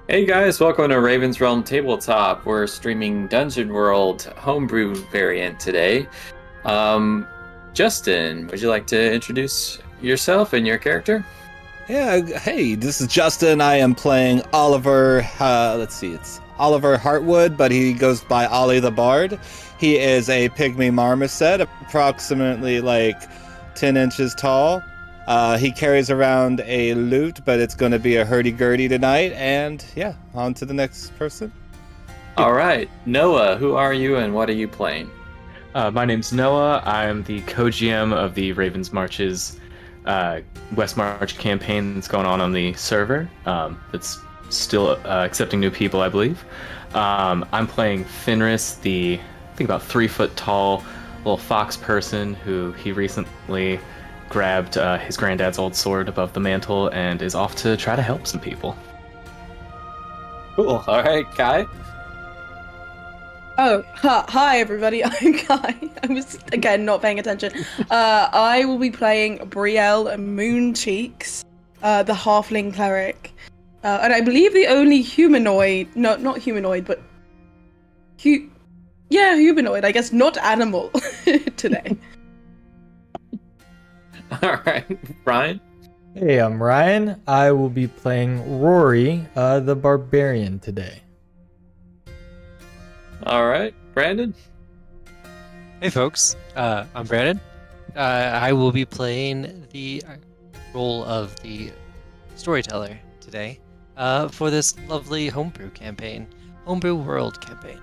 Hey guys, welcome to Raven's Realm Tabletop. We're streaming Dungeon World Homebrew variant today. Um, Justin, would you like to introduce yourself and your character? Yeah, hey, this is Justin. I am playing Oliver. It's Oliver Hartwood, but he goes by Ollie the Bard. He is a pygmy marmoset, approximately like 10 inches tall. He carries around a lute, but it's going to be a hurdy-gurdy tonight. And yeah, on to the next person. All right, Noah, who are you and what are you playing? My name's Noah. I'm the co-GM of the Ravens Marches West March campaign that's going on the server. That's still accepting new people, I believe. I'm playing Fenris, I think about 3 foot tall little fox person who he recently grabbed his granddad's old sword above the mantle and is off to try to help some people. Cool. All right, Kai. Oh, hi everybody, I'm Kai. I was, again, not paying attention. I will be playing Brielle Mooncheeks, the halfling cleric. And I believe the only humanoid, no, not humanoid, but humanoid, I guess, not animal today. All right, Ryan. Hey, I'm Ryan. I will be playing Rory, the barbarian today. All right, Brandon. Hey folks, I'm Brandon. I will be playing the role of the storyteller today for this lovely homebrew world campaign.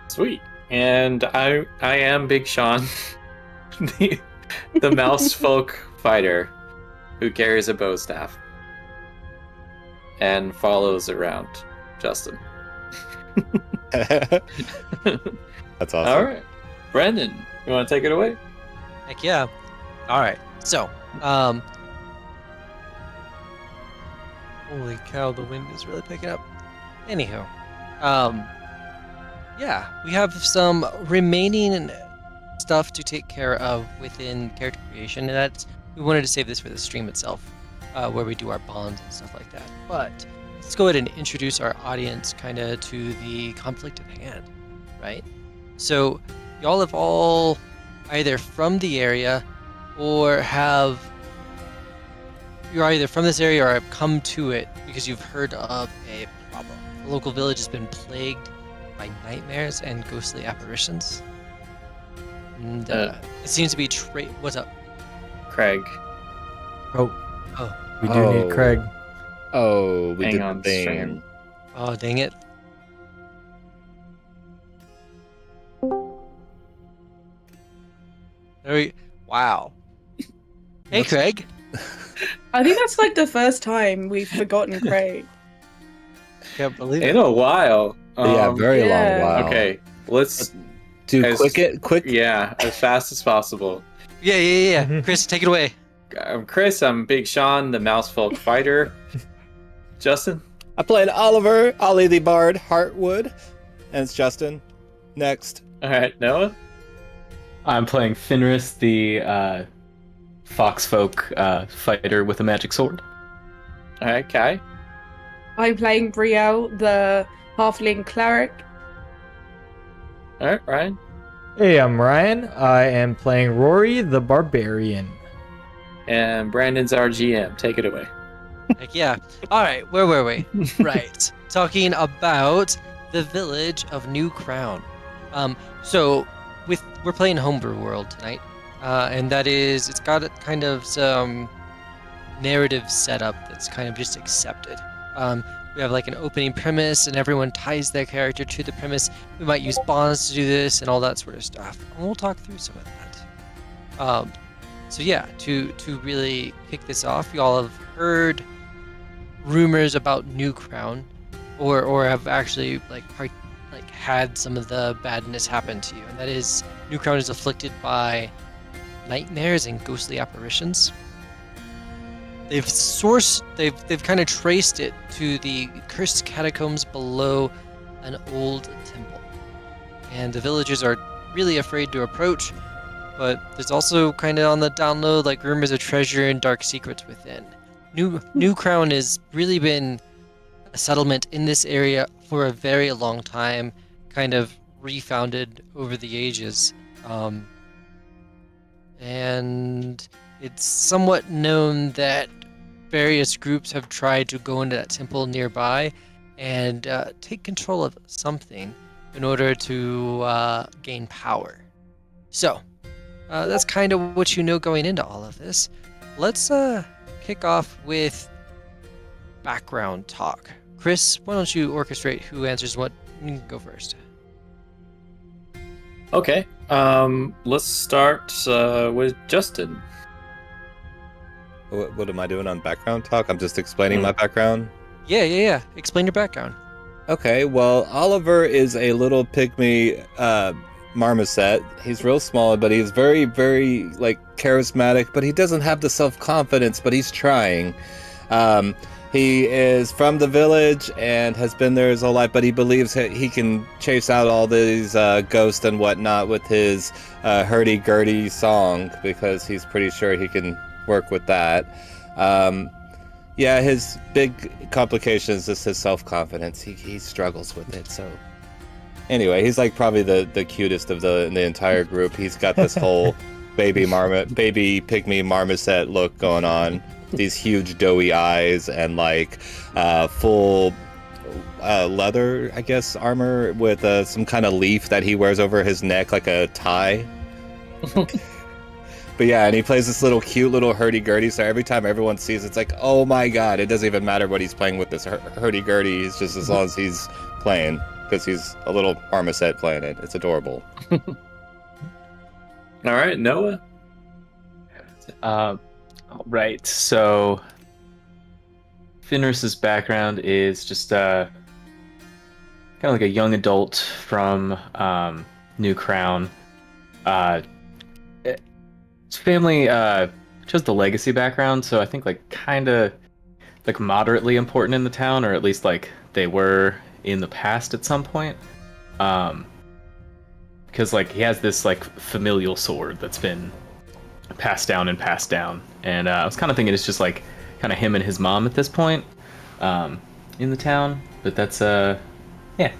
Sweet. And I am Big Sean, the mouse folk fighter who carries a bow staff and follows around Justin. That's awesome. All right, Brandon, you want to take it away? Heck yeah. All right. So, holy cow, the wind is really picking up. Anywho, yeah, we have some remaining stuff to take care of within character creation, and we wanted to save this for the stream itself, where we do our bonds and stuff like that. But let's go ahead and introduce our audience kind of to the conflict at hand, right? So y'all have all either from the area or you're either from this area or have come to it because you've heard of a problem. The local village has been plagued by nightmares and ghostly apparitions. And it seems to be what's up? Craig. We do need Craig. Oh, we Hang did on, the thing. stream. Oh, dang it. Wow. Hey, Craig. I think that's like the first time we've forgotten Craig. Can't believe In it. a while. Yeah, very yeah. long while. Okay, let's Do quick. Yeah, as fast as possible. Yeah. Chris, take it away. I'm Chris. I'm Big Sean, the mouse folk fighter. Justin. I played Oliver, Ollie the Bard, Hartwood, and it's Justin. Next. All right, Noah. I'm playing Fenris, the fox folk fighter with a magic sword. All right, Kai. I'm playing Brielle, the halfling cleric. All right, Ryan. Hey, I'm Ryan. I am playing Rory, the barbarian. And Brandon's our GM. Take it away. Heck yeah. All right, where were we? Right. Talking about the village of New Crown. So we're playing Homebrew World tonight. And it's got a kind of some narrative setup that's kind of just accepted. We have like an opening premise and everyone ties their character to the premise. We might use bonds to do this and all that sort of stuff. And we'll talk through some of that. So yeah, to really kick this off, you all have heard rumors about New Crown, or have actually had some of the badness happen to you, and that is New Crown is afflicted by nightmares and ghostly apparitions. They've kind of traced it to the cursed catacombs below an old temple, and the villagers are really afraid to approach. But there's also kind of on the download like rumors of treasure and dark secrets within. New Crown has really been a settlement in this area for a very long time, kind of refounded over the ages. And it's somewhat known that various groups have tried to go into that temple nearby and take control of something in order to gain power. So, that's kind of what you know going into all of this. Let's kick off with background talk. Chris, why don't you orchestrate who answers what? You can go first. Okay. Let's start with Justin. What am I doing on background talk? I'm just explaining my background. Yeah. Explain your background. Okay, well, Oliver is a little pygmy marmoset. He's real small, but he's very, very, like, charismatic, but he doesn't have the self-confidence, but he's trying. He is from the village and has been there his whole life, but he believes he can chase out all these ghosts and whatnot with his hurdy-gurdy song, because he's pretty sure he can work with that. Yeah, his big complication is just his self-confidence. He struggles with it, so... Anyway, he's like probably the cutest of the entire group. He's got this whole baby pygmy marmoset look going on. These huge doughy eyes and like full leather, I guess, armor with some kind of leaf that he wears over his neck like a tie. But yeah, and he plays this little cute little hurdy-gurdy, so every time everyone sees it, it's like, oh my god, it doesn't even matter what he's playing with this hurdy-gurdy, he's just as long as he's playing, because he's a little marmoset playing it. It's adorable. Alright, Noah? Right, so Fenris's background is just kind of like a young adult from New Crown. His family chose the legacy background, so I think like kind of like moderately important in the town, or at least like they were in the past at some point. Because like he has this like familial sword that's been passed down, and I was kind of thinking it's just like kind of him and his mom at this point in the town, but that's yeah.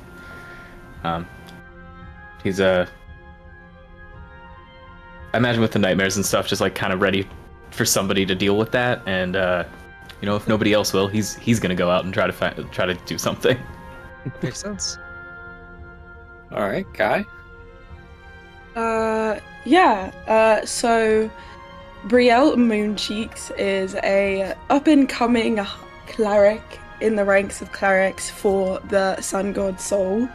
He's I imagine with the nightmares and stuff, just like kind of ready for somebody to deal with that, and you know, if nobody else will, he's gonna go out and try to do something. Makes sense. All right, Kai. So Brielle Mooncheeks is a up-and-coming cleric in the ranks of clerics for the Sun God Soul.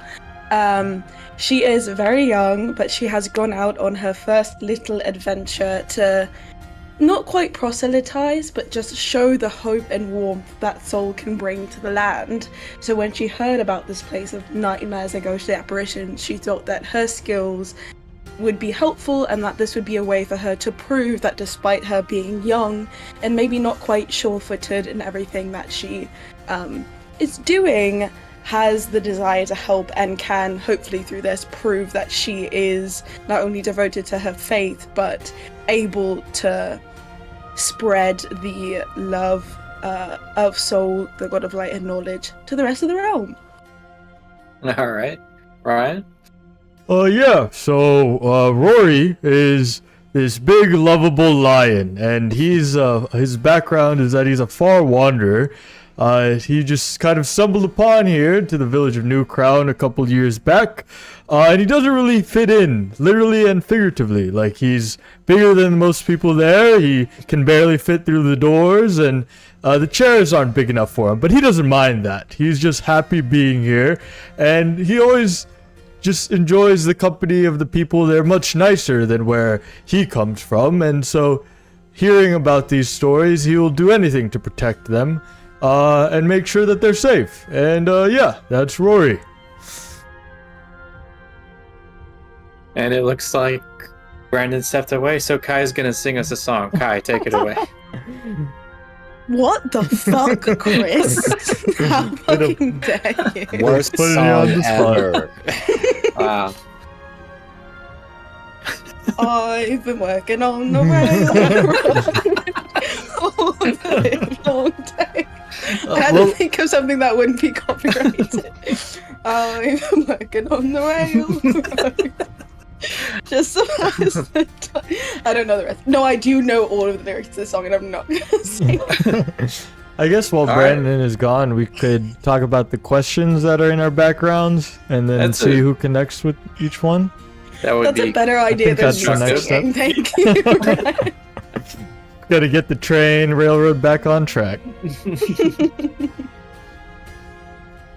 She is very young, but she has gone out on her first little adventure to not quite proselytize, but just show the hope and warmth that Soul can bring to the land. So when she heard about this place of nightmares and ghostly apparitions, she thought that her skills would be helpful, and that this would be a way for her to prove that despite her being young and maybe not quite sure-footed in everything that she is doing, has the desire to help, and can hopefully through this prove that she is not only devoted to her faith but able to spread the love of Soul, the god of light and knowledge, to the rest of the realm. All right, Ryan. So Rory is this big, lovable lion, and he's his background is that he's a far wanderer. He just kind of stumbled upon here to the village of New Crown a couple years back, and he doesn't really fit in, literally and figuratively. Like, he's bigger than most people there, he can barely fit through the doors, and the chairs aren't big enough for him, but he doesn't mind that. He's just happy being here, and he always just enjoys the company of the people. They're much nicer than where he comes from, and so hearing about these stories, he will do anything to protect them. And make sure that they're safe. And yeah, that's Rory. And it looks like Brandon stepped away, so Kai's gonna sing us a song. Kai, take it away. What the fuck, Chris? How fucking dare you? Worst Put it song on the spot. ever. Wow. I've been working on the railroad all the long day. I had to think of something that wouldn't be copyrighted. I'm working on the rail. Just I don't know the rest. No, I do know all of the lyrics to this song, and I'm not gonna sing. I guess while All Brandon is gone, we could talk about the questions that are in our backgrounds, and then That's see a- who connects with each one. That would That's be a better idea think than that's me the next singing. Thank you. Gotta get the train railroad back on track.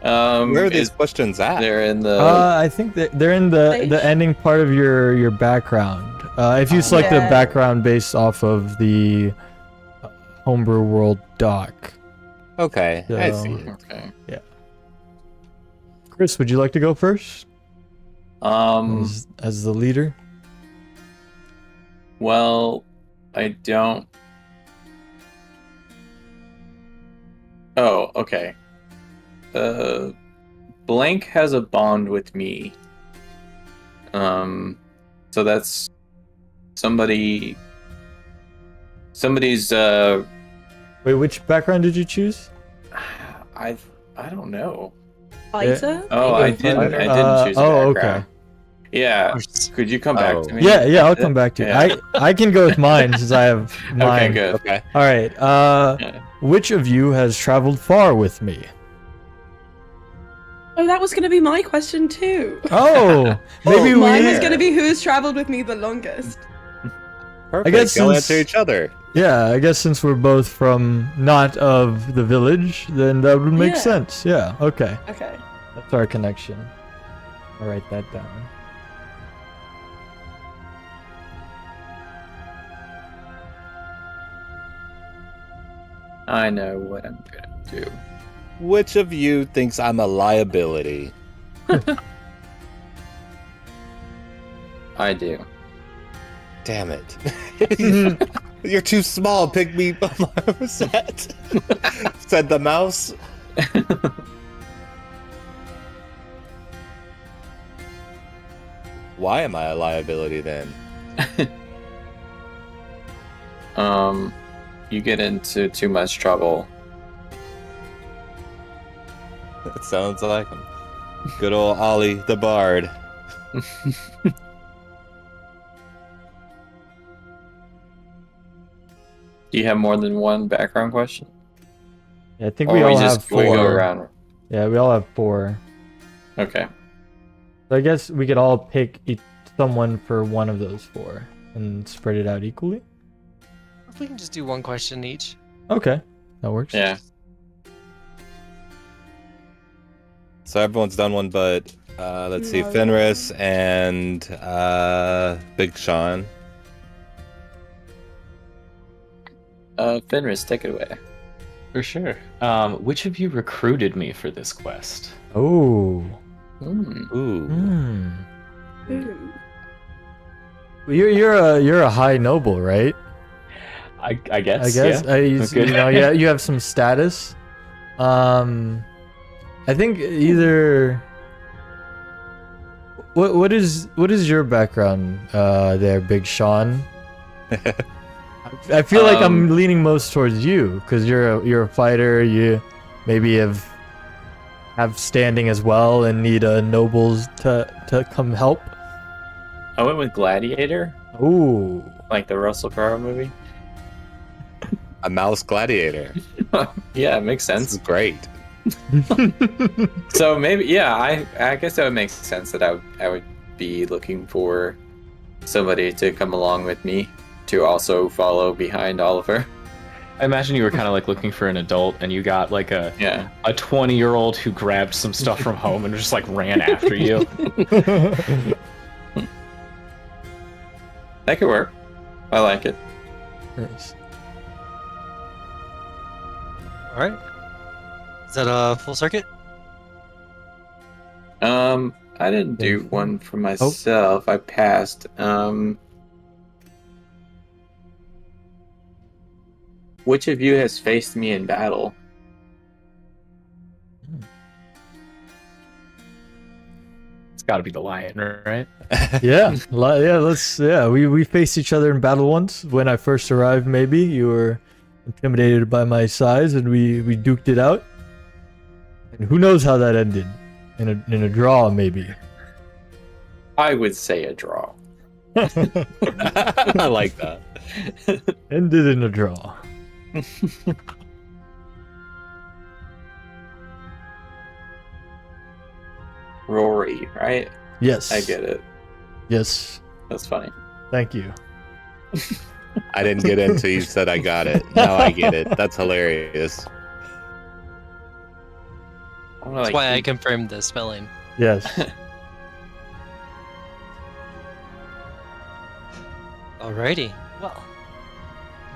Where are these questions at? They're in the. I think that they're in the ending part of your background. If you select a Yeah. background based off of the Homebrew World doc. Okay, I So- see. Okay. Chris, would you like to go first Um. as the leader? Well, I don't. Oh, okay. Blank has a bond with me. So that's somebody's. Wait, which background did you choose? I don't know. Fighter? Oh, I didn't choose a oh, background. Yeah. Could you come back Oh. to me? Yeah, I'll come back to you. Yeah. I can go with mine since I have mine. Okay, good. Okay. All right. Yeah. Which of you has traveled far with me? Oh, that was gonna be my question too. Oh, maybe Mine we. was gonna be who's traveled with me the longest. Perfect. guess Go since- answer each other. Yeah, I guess since we're both from not of the village, then that would make Yeah. sense. Yeah. Okay. Okay. That's our connection. I'll write that down. I know what I'm gonna do. Which of you thinks I'm a liability? I do. Damn it. You're too small, pick me set. Said the mouse. Why am I a liability then? You get into too much trouble. That sounds like him. Good old Ollie the Bard. Do you have more than one background question? Yeah, I think Or we all have we go four. around. Yeah, we all have four. Okay. So I guess we could all pick someone for one of those four and spread it out equally. If we can just do one question each. Okay, that works. Yeah. So everyone's done one, but let's see, No. Fenris and Big Sean. Fenris, take it away. For sure. Which of you recruited me for this quest? Oh. Ooh. Hmm. Ooh. You're a high noble, right? I guess. I guess Yeah. you Okay. know, yeah, you have some status. I think either. What is your background there, Big Sean? I feel like I'm leaning most towards you because you're a fighter. You maybe have standing as well and need nobles to come help. I went with Gladiator, Ooh. like the Russell Crowe movie. A mouse gladiator. Yeah, it makes This sense. is great. So maybe, yeah, I guess that would make sense that I would be looking for somebody to come along with me to also follow behind Oliver. I imagine you were kind of like looking for an adult, and you got like a Yeah. 20-year-old who grabbed some stuff from home and just like ran after you. That could work. I like it. Nice. All right. Is that a full circuit? I didn't do one for myself. I passed. Which of you has faced me in battle? It's got to be the lion, right? Yeah, we faced each other in battle once when I first arrived. Maybe you were intimidated by my size, and we duked it out. And who knows how that ended? In a draw, maybe. I would say a draw. I like that. Ended in a draw. Rory, right? Yes. I get it. Yes. That's funny. Thank you. I didn't get into you said I got it. Now I get it. That's hilarious. That's why I confirmed the spelling. Yes. Alrighty. Well,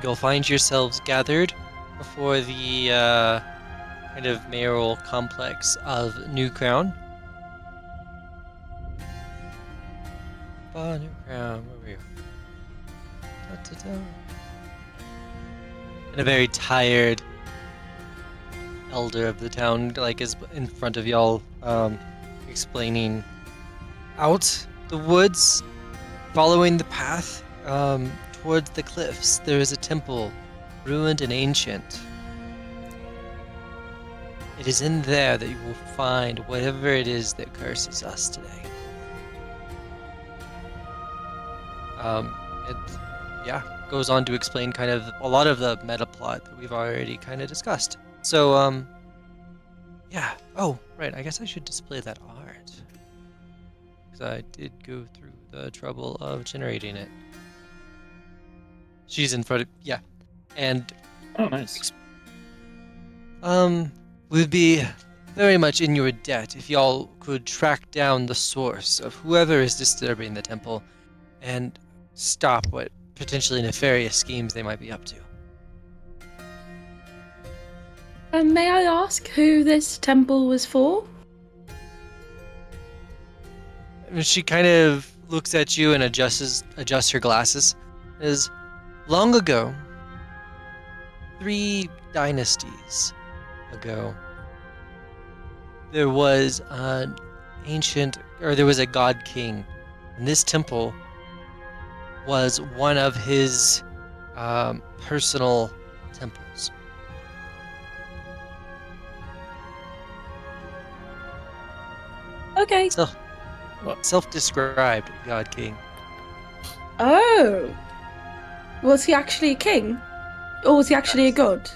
you'll find yourselves gathered before the kind of mayoral complex of New Crown. New Crown, where were you? Da-da-da. And a very tired elder of the town, like, is in front of y'all, explaining out the woods, following the path towards the cliffs. There is a temple, ruined and ancient. It is in there that you will find whatever it is that curses us today. It goes on to explain kind of a lot of the meta plot that we've already kind of discussed. So, yeah. Oh, right. I guess I should display that art, because I did go through the trouble of generating it. She's in front of, yeah. And Oh, nice. would be very much in your debt if y'all could track down the source of whoever is disturbing the temple and stop what potentially nefarious schemes they might be up to. May I ask who this temple was for? And she kind of looks at you and adjusts her glasses. Is long ago, 3 dynasties ago, there was a god king, and this temple was one of his personal temples. Okay. So, self-described god king. Oh. Was he actually a king? Or was he actually a god?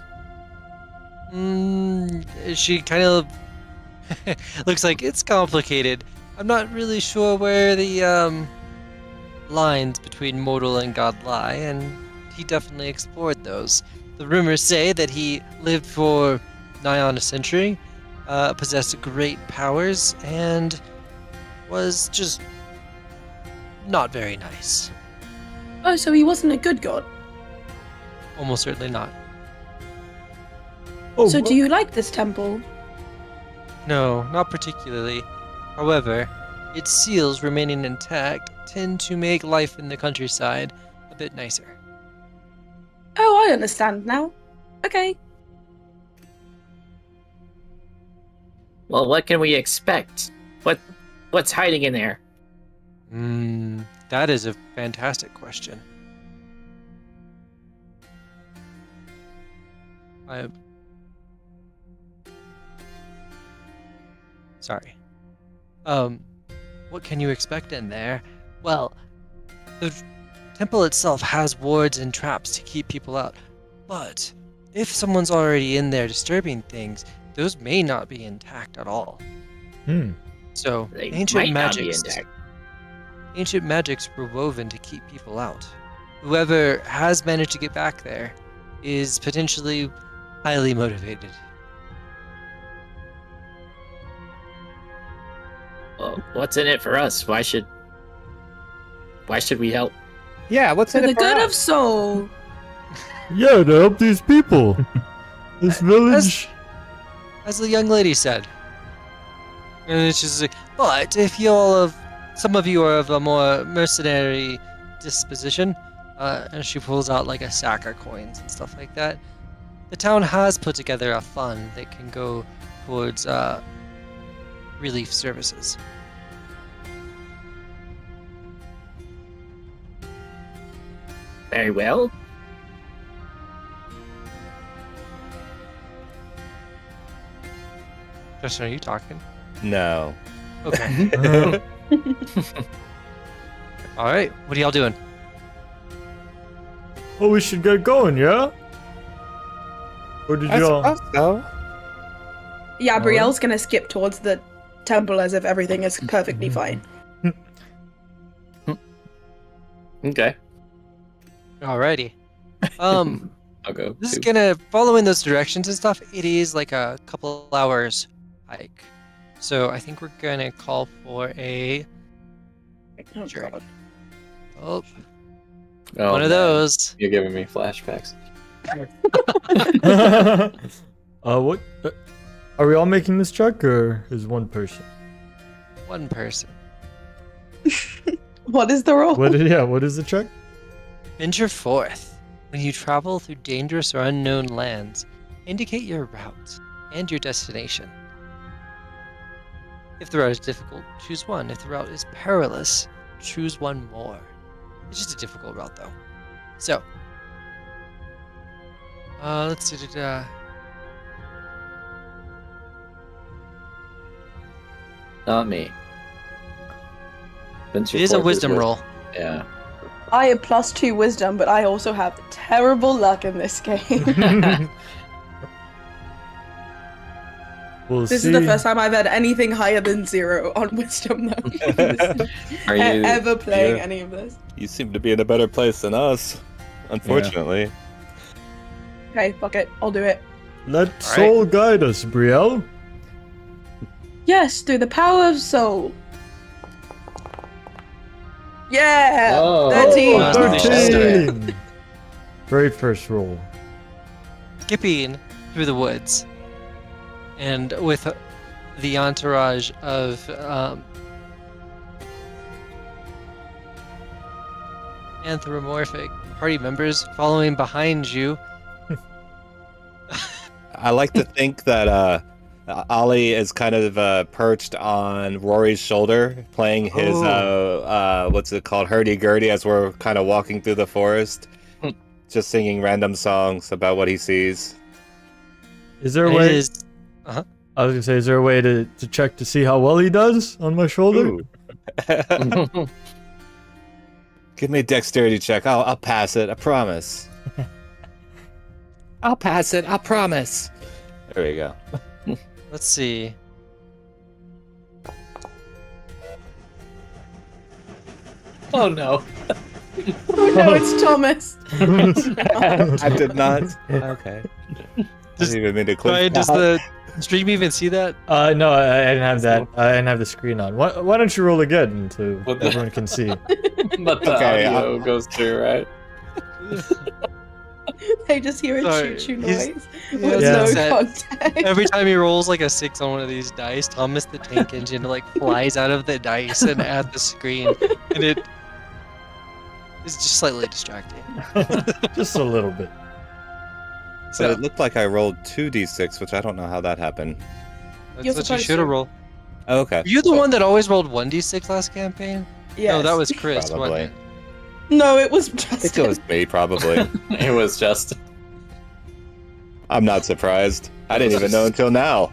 She kind of looks like it's complicated. I'm not really sure where the lines between mortal and god lie, and he definitely explored those. The rumors say that he lived for nigh on a century, possessed great powers, and was just not very nice. Oh, so he wasn't a good god. Almost certainly not. Oh, So do you like this temple? No, not particularly. However, its seals remaining intact tend to make life in the countryside a bit nicer. Oh, I understand now. Okay. Well, what can we expect? What's hiding in there? That is a fantastic question. Sorry. What can you expect in there? Well, the temple itself has wards and traps to keep people out, but if someone's already in there disturbing things, those may not be intact at all. So, They ancient might not be magics. intact. Ancient magics were woven to keep people out. Whoever has managed to get back there is potentially highly motivated. Well, what's in it for us? Why should we help? Yeah, what's For in the it for good of us? soul. yeah, to help these people. This village. As the young lady said. And it's just like, but if some of you are of a more mercenary disposition, and she pulls out like a sack of coins and stuff like that, the town has put together a fund that can go towards relief services. Very well. Justin, are you talking? No. Okay. All right. What are y'all doing? Oh, we should get going, yeah? Or did y'all? So. Yeah, Alright. Brielle's gonna skip towards the temple as if everything is perfectly fine. Okay, Alrighty. I'll go. This is too. gonna follow in those directions and stuff. It is like a couple hours hike, so I think we're gonna call for a Oh, Sure. God. oh, Oh, one of man. those. You're giving me flashbacks. What? Are we all making this check, or is one person? One person. What is the roll? What is the check? Venture forth. When you travel through dangerous or unknown lands, indicate your route and your destination. If the route is difficult, choose one. If the route is perilous, choose one more. It's just a difficult route, though. So, let's see. Not me. It is a wisdom roll. Yeah. I have +2 wisdom, but I also have terrible luck in this game. We'll This see. is the first time I've had anything higher than 0 on wisdom, though. Are you ever playing yeah. any of this? You seem to be in a better place than us, unfortunately. Okay, fuck it. I'll do it. Let soul guide us, Brielle. Yes, through the power of soul. Yeah! Oh. 13! Nice. 13. Very first roll. Skipping through the woods, and with the entourage of anthropomorphic party members following behind you. I like to think that Ollie is kind of perched on Rory's shoulder, playing his what's it called, hurdy-gurdy, as we're kind of walking through the forest, just singing random songs about what he sees. Is there a It way? is- I was gonna say, is there a way to check to see how well he does on my shoulder? Ooh. Give me a dexterity check. I'll pass it. I promise. I'll pass it. I promise. There we go. Let's see. Oh no. Oh no, it's Thomas! I did not. Okay. I didn't even mean to click. Ryan, does the stream even see that? No, I didn't have that. I didn't have the screen on. Why don't you roll again so What the- everyone can see? But the Okay, audio goes through, right? They just hear a Sorry, choo-choo he's- noise he with has no it context. Every time he rolls like a 6 on one of these dice, Thomas the Tank Engine like flies out of the dice and at the screen, and it is just slightly distracting. Just a little bit. So it looked like I rolled 2d6, which I don't know how that happened. That's You're what you supposed should to. have rolled. Oh, okay. Were you the one that always rolled 1d6 last campaign? Yes. No, that was Chris. Probably. Wasn't No, it was I think Justin. it was me, probably. It was just. I'm not surprised. I didn't even know until now.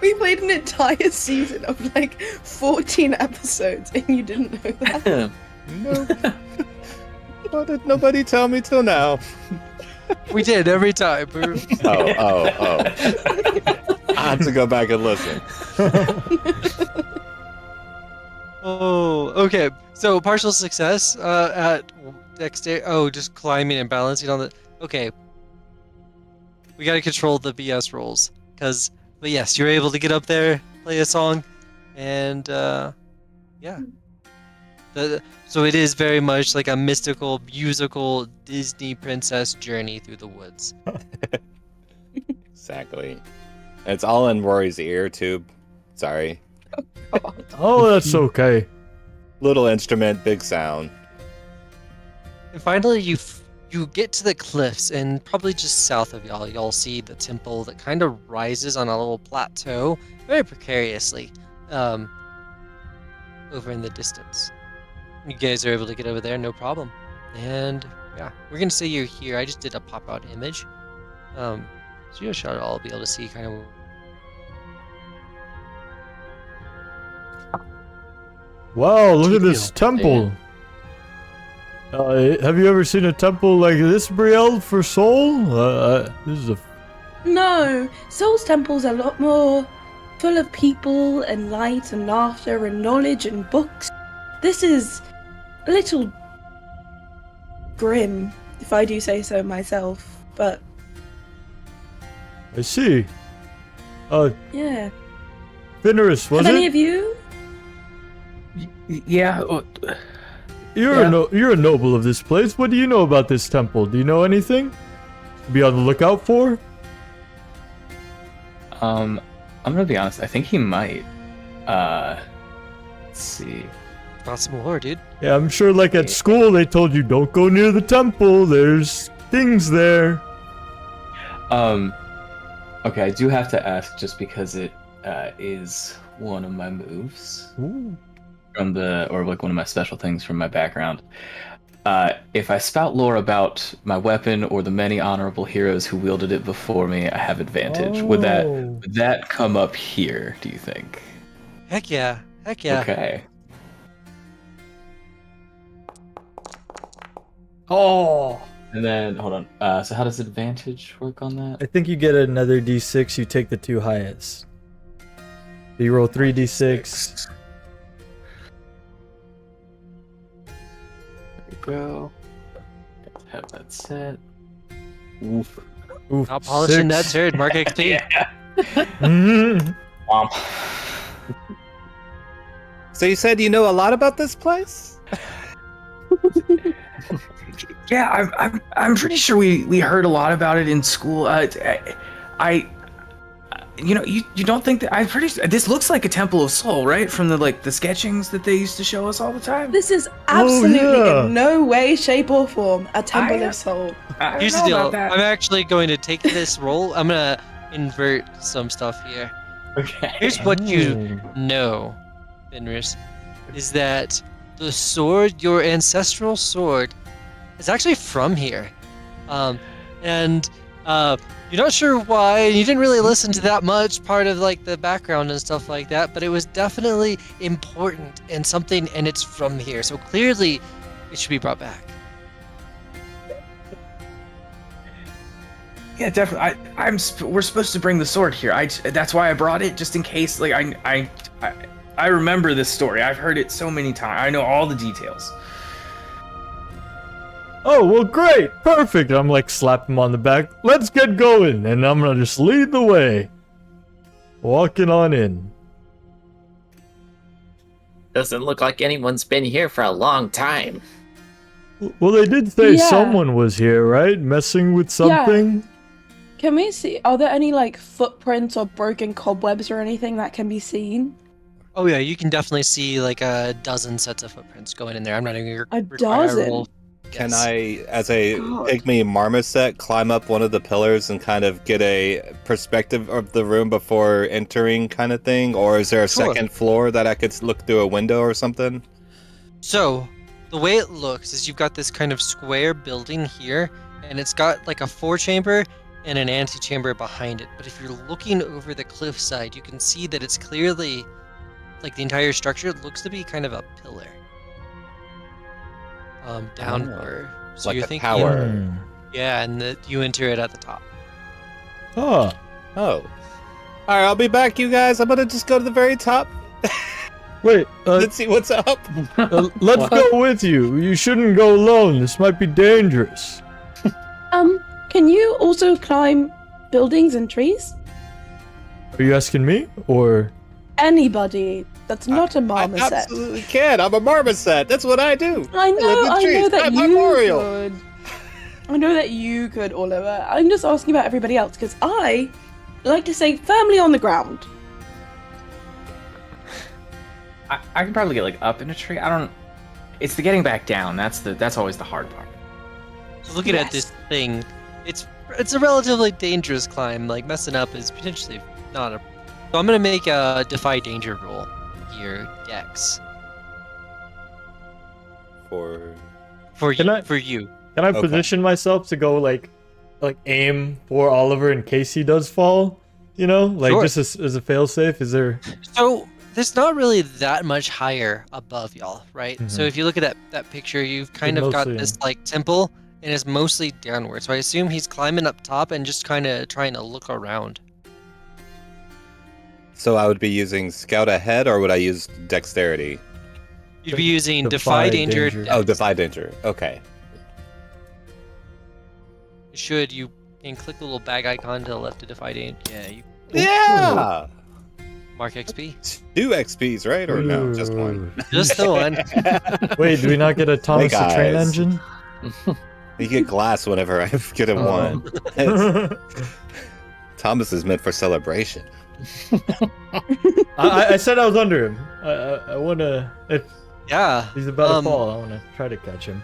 We played an entire season of like 14 episodes and you didn't know that? Nope. Why did nobody tell me till now? it? We did every time. Oh. I have to go back and listen. Oh, okay. So partial success at dexterity. Oh, just climbing and balancing on the. Okay. We gotta control the BS rolls, but yes, you're able to get up there, play a song, and yeah. So it is very much like a mystical, musical Disney princess journey through the woods. Exactly. And it's all in Rory's ear tube. Sorry. Oh, that's okay. Little instrument, big sound. And finally, you get to the cliffs, and probably just south of y'all see the temple that kind of rises on a little plateau, very precariously, over in the distance. You guys are able to get over there, no problem. And yeah, we're gonna say you're here. I just did a pop-out image, so So you should all be able to see kind of. Wow, look at this Detail. temple. Have you ever seen a temple like this, Brielle, for Soul? This is a... No, Soul's temple's a lot more full of people and light and laughter and knowledge and books. This is a little grim, if I do say so myself, but I see. yeah. Finnerus, was Have any it? of you? Yeah. You're a noble of this place. What do you know about this temple? Do you know anything? Be on the lookout for? I'm gonna be honest. I think he might. Let's see. Got some lore, dude. Yeah, I'm sure like at school they told you don't go near the temple. There's things there. Okay, I do have to ask just because it is one of my moves Ooh. or like one of my special things from my background. If I spout lore about my weapon or the many honorable heroes who wielded it before me, I have advantage. Would that come up here, do you think? Heck yeah. Heck yeah. Okay. Oh. And then hold on. So how does advantage work on that? I think you get another d6. You take the two highest. You roll 3d6. There we go. Have that set. Oof. Oof, Not polishing that 6. turd. Mark XP. Yeah. Mhm. So you said you know a lot about this place? Yeah, I'm pretty sure we heard a lot about it in school. You don't think that this looks like a Temple of Soul, right? From the sketchings that they used to show us all the time. This is absolutely yeah. in no way, shape, or form a temple I- of soul. I Here's don't the know deal. about that. I'm actually going to take this roll. I'm gonna invert some stuff here. Okay. Here's what you Ooh. know, Fenris, is that the sword, your ancestral sword, is actually from here. And you're not sure why, and you didn't really listen to that much part of like the background and stuff like that, but it was definitely important and something, and it's from here. So clearly, it should be brought back. Yeah, definitely. We're supposed to bring the sword here. That's why I brought it, just in case. Like I remember this story. I've heard it so many times. I know all the details. Oh, well, great. Perfect. I'm like slap him on the back. Let's get going. And I'm going to just lead the way. Walking on in. Doesn't look like anyone's been here for a long time. Well, they did say Yeah. someone was here, right? Messing with something? Can we see? Are there any like footprints or broken cobwebs or anything that can be seen? Oh yeah, you can definitely see like a dozen sets of footprints going in there. I'm not even gonna A require dozen? roll. Can Yes. I, as a God. pygmy marmoset, climb up one of the pillars and kind of get a perspective of the room before entering, kind of thing? Or is there a Sure. second floor that I could look through a window or something? So, the way it looks is you've got this kind of square building here, and it's got like a forechamber and an antechamber behind it. But if you're looking over the cliffside, you can see that it's clearly, like the entire structure looks to be kind of a pillar. Downward. So Like you're a thinking, tower. Hmm. yeah, and you enter it at the top. Oh. Oh. Alright, I'll be back, you guys. I'm gonna just go to the very top. Wait, Let's see what's up. let's go with you. You shouldn't go alone. This might be dangerous. Can you also climb buildings and trees? Are you asking me? Or... Anybody that's not a I marmoset. absolutely can. I'm a marmoset. That's what I do. I live know, in I trees. know that I'm you arboreal. could. I know that you could, Oliver. I'm just asking about everybody else because I like to stay firmly on the ground. I can probably get like up in a tree. I don't. It's the getting back down. That's always the hard part. So looking at this thing, it's a relatively dangerous climb. Like messing up is potentially not a. So I'm gonna make a defy danger roll here, Dex, For for Can you. I- For you. Can I Okay. position myself to go, like, like aim for Oliver in case he does fall? You know, like Sure. just as a failsafe. Is there? So there's not really that much higher above y'all, right? So Mhm. if you look at that picture, you've kind of got mostly- this like temple, and it's mostly downward. So I assume he's climbing up top and just kind of trying to look around. So I would be using Scout Ahead, or would I use Dexterity? You'd be using Defy Defy Danger. Danger. Oh, Defy Danger. Okay. Should you can click the little bag icon to the left to Defy Danger? Yeah, you Yeah! mark XP. 2 XPs, right? Or no, just one? Just the one. Wait, do we not get a Thomas the Train guys. Engine? You get glass whenever I get a Oh. 1. Thomas is meant for celebration. I said I was under him. I wanna. If Yeah. he's about Um, to fall, I wanna try to catch him.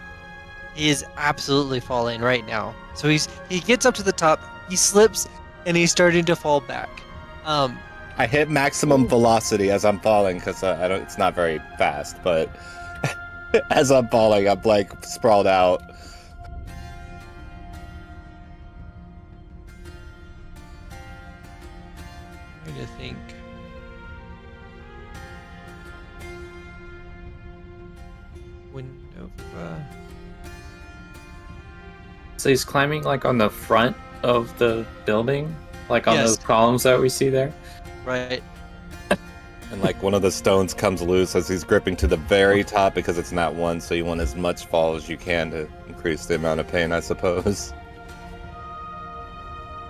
He is absolutely falling right now. So he gets up to the top, he slips, and he's starting to fall back. I hit maximum velocity as I'm falling because I don't. It's not very fast, but as I'm falling, I'm like sprawled out. Trying to think. Window. So he's climbing like on the front of the building, like on Yes. those columns that we see there. Right. And like one of the stones comes loose as he's gripping to the very top because it's not one, so you want as much fall as you can to increase the amount of pain, I suppose.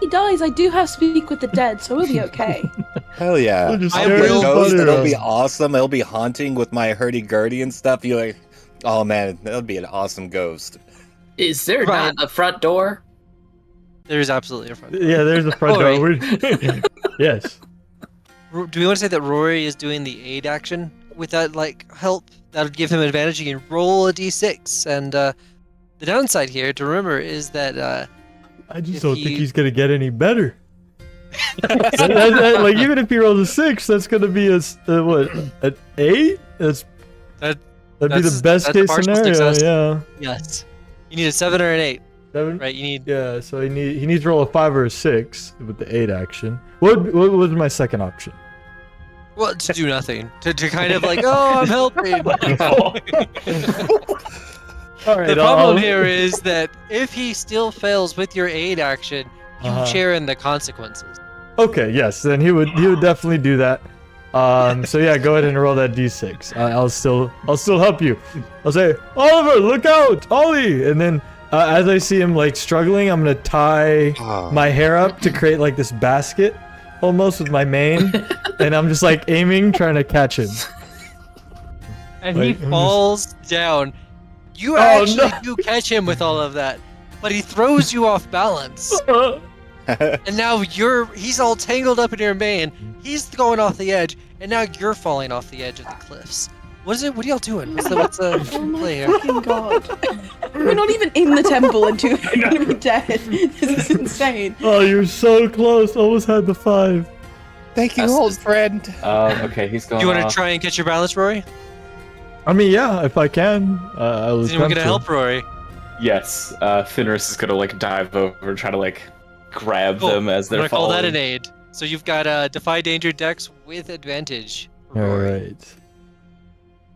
He dies. I do have Speak with the Dead, so we'll be okay. Hell yeah. We'll just I If it will- goes, it'll butter be us. awesome. It'll be haunting with my hurdy-gurdy and stuff. You're like, oh man, that'll be an awesome ghost. Is there Right. not a front door? There's absolutely a front. Yeah, there's a front Oh, door. Yes. Do we want to say that Rory is doing the aid action with that like help? That would give him advantage. You can roll a d6, and the downside here to remember is that I just If don't he- think he's gonna get any better. Like even if he rolls a 6, that's gonna be what, an 8? That'd be That's- the best that's a case partial scenario. success. Yeah. yes, you need a 7 or an 8, 7. right? You need Yeah. So he needs to roll a 5 or a 6 with the 8 action. What was my second option? well to do nothing to kind of like I'm helping. All right. The problem here is that if he still fails with your aid action, you Uh-huh. share in the consequences. Okay. Yes. Then he would definitely do that. So yeah, go ahead and roll that d6. I'll still help you. I'll say, Oliver, look out, Ollie, and then as I see him like struggling, I'm gonna tie my hair up to create like this basket, almost with my mane, and I'm just like aiming, trying to catch him. And Like, he I'm just- falls down. You Oh, actually no. do catch him with all of that, but he throws you off balance. And now he's all tangled up in your mane. He's going off the edge, and now you're falling off the edge of the cliffs. What are y'all doing? What's the Oh my play here? fucking god. We're not even in the temple and two are gonna be dead. This is insane. Oh, you're so close. Almost had the 5. Thank you, That's old just- friend. Okay, he's going Do you want to off. try and catch your balance, Rory? I mean, yeah, if I can, I will. Is anyone attempt gonna help Rory? Yes, Fenris is gonna like dive over and try to like grab Cool. them as I'm they're gonna call falling. that an aid. So you've got Defy Danger Dex with advantage. for All Rory. right.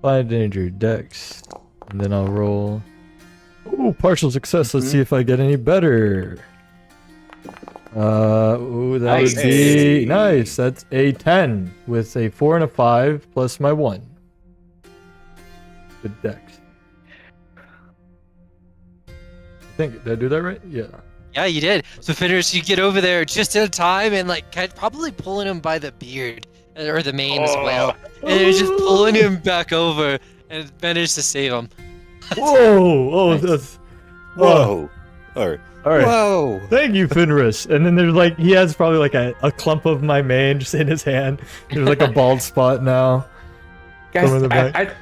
Find danger dex, and then I'll roll. Ooh, partial success. Let's see if I get any better. Ooh, that Nice. would be nice. That's a 10 with a 4 and a 5 plus my 1. Good dex. I think did I do that right? Yeah. Yeah, you did. So Fenris, you get over there just in time and like probably pulling him by the beard or the mane as well, and you're just pulling him back over and managed to save him. Whoa! Oh, that's. Whoa. Or, All right. whoa. Thank you, Fenris. And then there's like he has probably like a clump of my mane just in his hand. There's like a bald spot now. Guys, Over the back.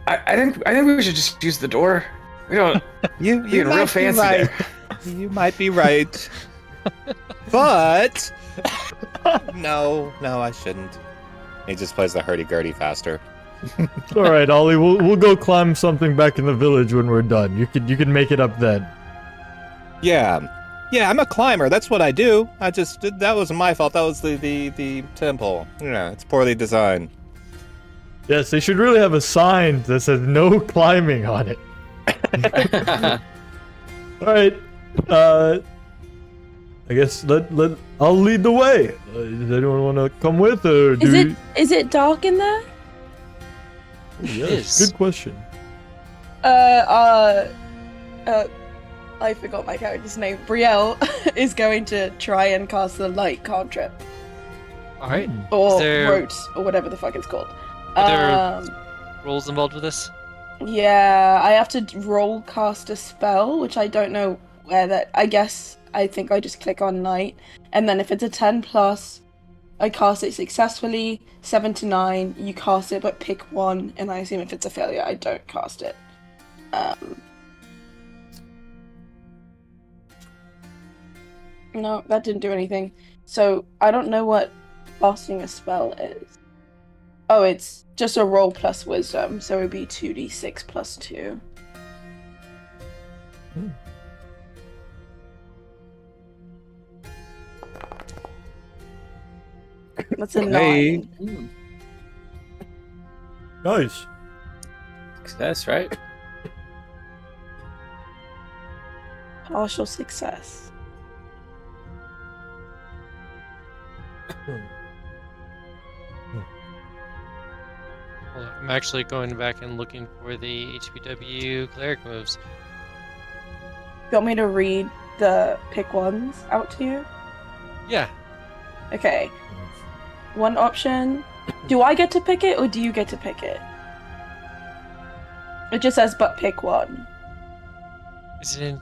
I think we should just use the door. We don't. You Being real might be fancy right. there. You might be right. But no, I shouldn't. He just plays the hurdy-gurdy faster. All right, Ollie. We'll go climb something back in the village when we're done. You can make it up then. Yeah. Yeah, I'm a climber. That's what I do. That wasn't my fault. That was the temple. Yeah, it's poorly designed. Yes, they should really have a sign that says no climbing on it. All right. I guess I'll lead the way. Does anyone want to come with, or Is it dark in there? Yes, good question. I forgot my character's name. Brielle is going to try and cast the light cantrip. Alright. Or there- rote, or whatever the fuck it's called. Are there roles involved with this? Yeah, I have to roll cast a spell, which I don't know where that. I think I just click on night, and then if it's a 10 plus, I cast it successfully. 7 to 9, you cast it, but pick one, and I assume if it's a failure, I don't cast it. No, that didn't do anything. So I don't know what casting a spell is. Oh, it's just a roll plus wisdom, so it would be 2d6 plus 2. That's a 9. Nice. Success, right? Partial success. Hold on, I'm actually going back and looking for the HPW cleric moves. You want me to read the pick ones out to you? Yeah. Okay. One option. Do I get to pick it, or do you get to pick it? It just says, but pick one. Is it in?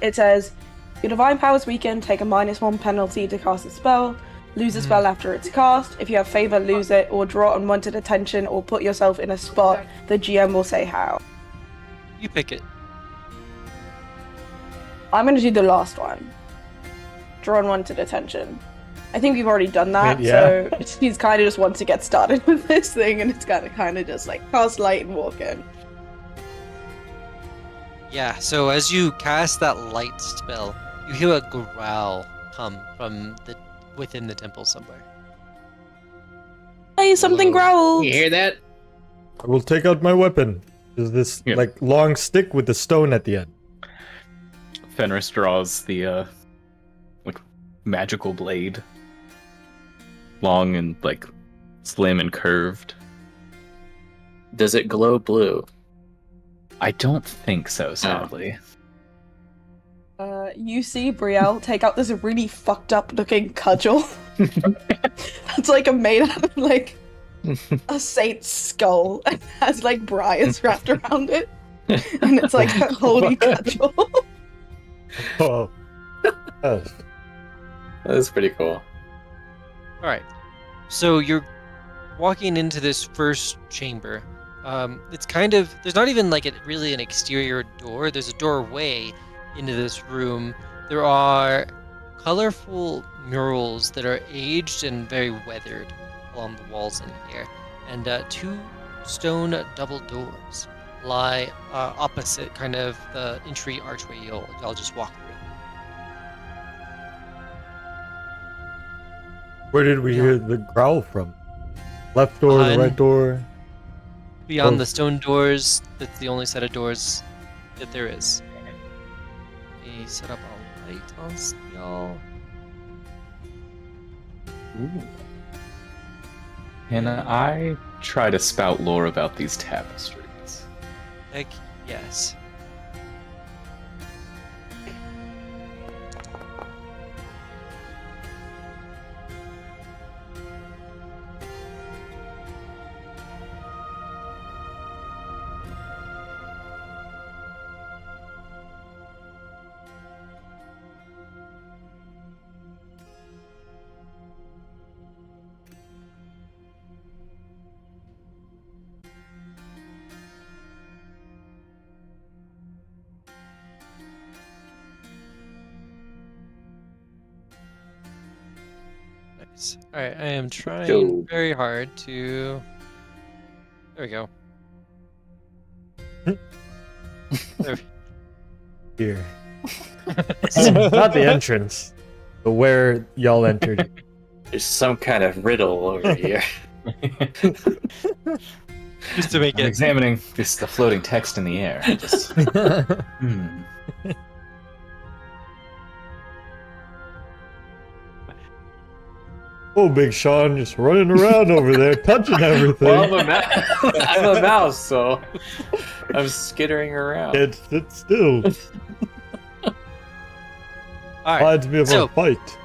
It says, your divine powers weaken, take a -1 penalty to cast a spell. Lose a spell after it's cast. If you have favor, lose it, or draw unwanted attention, or put yourself in a spot. The GM will say how. You pick it. I'm gonna do the last one. Draw unwanted attention. I think we've already done that, Yeah. so he's kind of just wants to get started with this thing, and it's kind of just like cast light and walk in. Yeah, so as you cast that light spell, you hear a growl come from within the temple somewhere. Hey, something Hello. growled! You hear that? I will take out my weapon. Is this Yeah. like long stick with the stone at the end? Fenris draws the like magical blade, long and like slim and curved. Does it glow blue? I don't think so, sadly. You see Brielle take out this really fucked up looking cudgel. That's like made out of like a saint's skull and has like briars wrapped around it. And it's like a holy cudgel. Oh. Yes. That's pretty cool. All right. So you're walking into this first chamber. It's kind of there's not even like really an exterior door. There's a doorway into this room. There are colorful murals that are aged and very weathered along the walls in here, and 2 stone double doors lie opposite kind of the entry archway y'all just walk through. Where did we hear the growl from? Left door, the right door? Beyond Oh. the stone doors, that's the only set of doors that there is. Let me set up a light on y'all. And I try to spout lore about these tapestries. Heck yes. Nice. Alright, I am trying Go. very hard to... There we go. there, here. Not the entrance, but where y'all entered. There's some kind of riddle over here. Just to make I'm it. examining the floating text in the air. Just, Oh, Big Sean just running around over there, touching everything. Well, I'm a mouse, so I'm skittering around. Can't sit still. All right. Reminds me of So- a fight.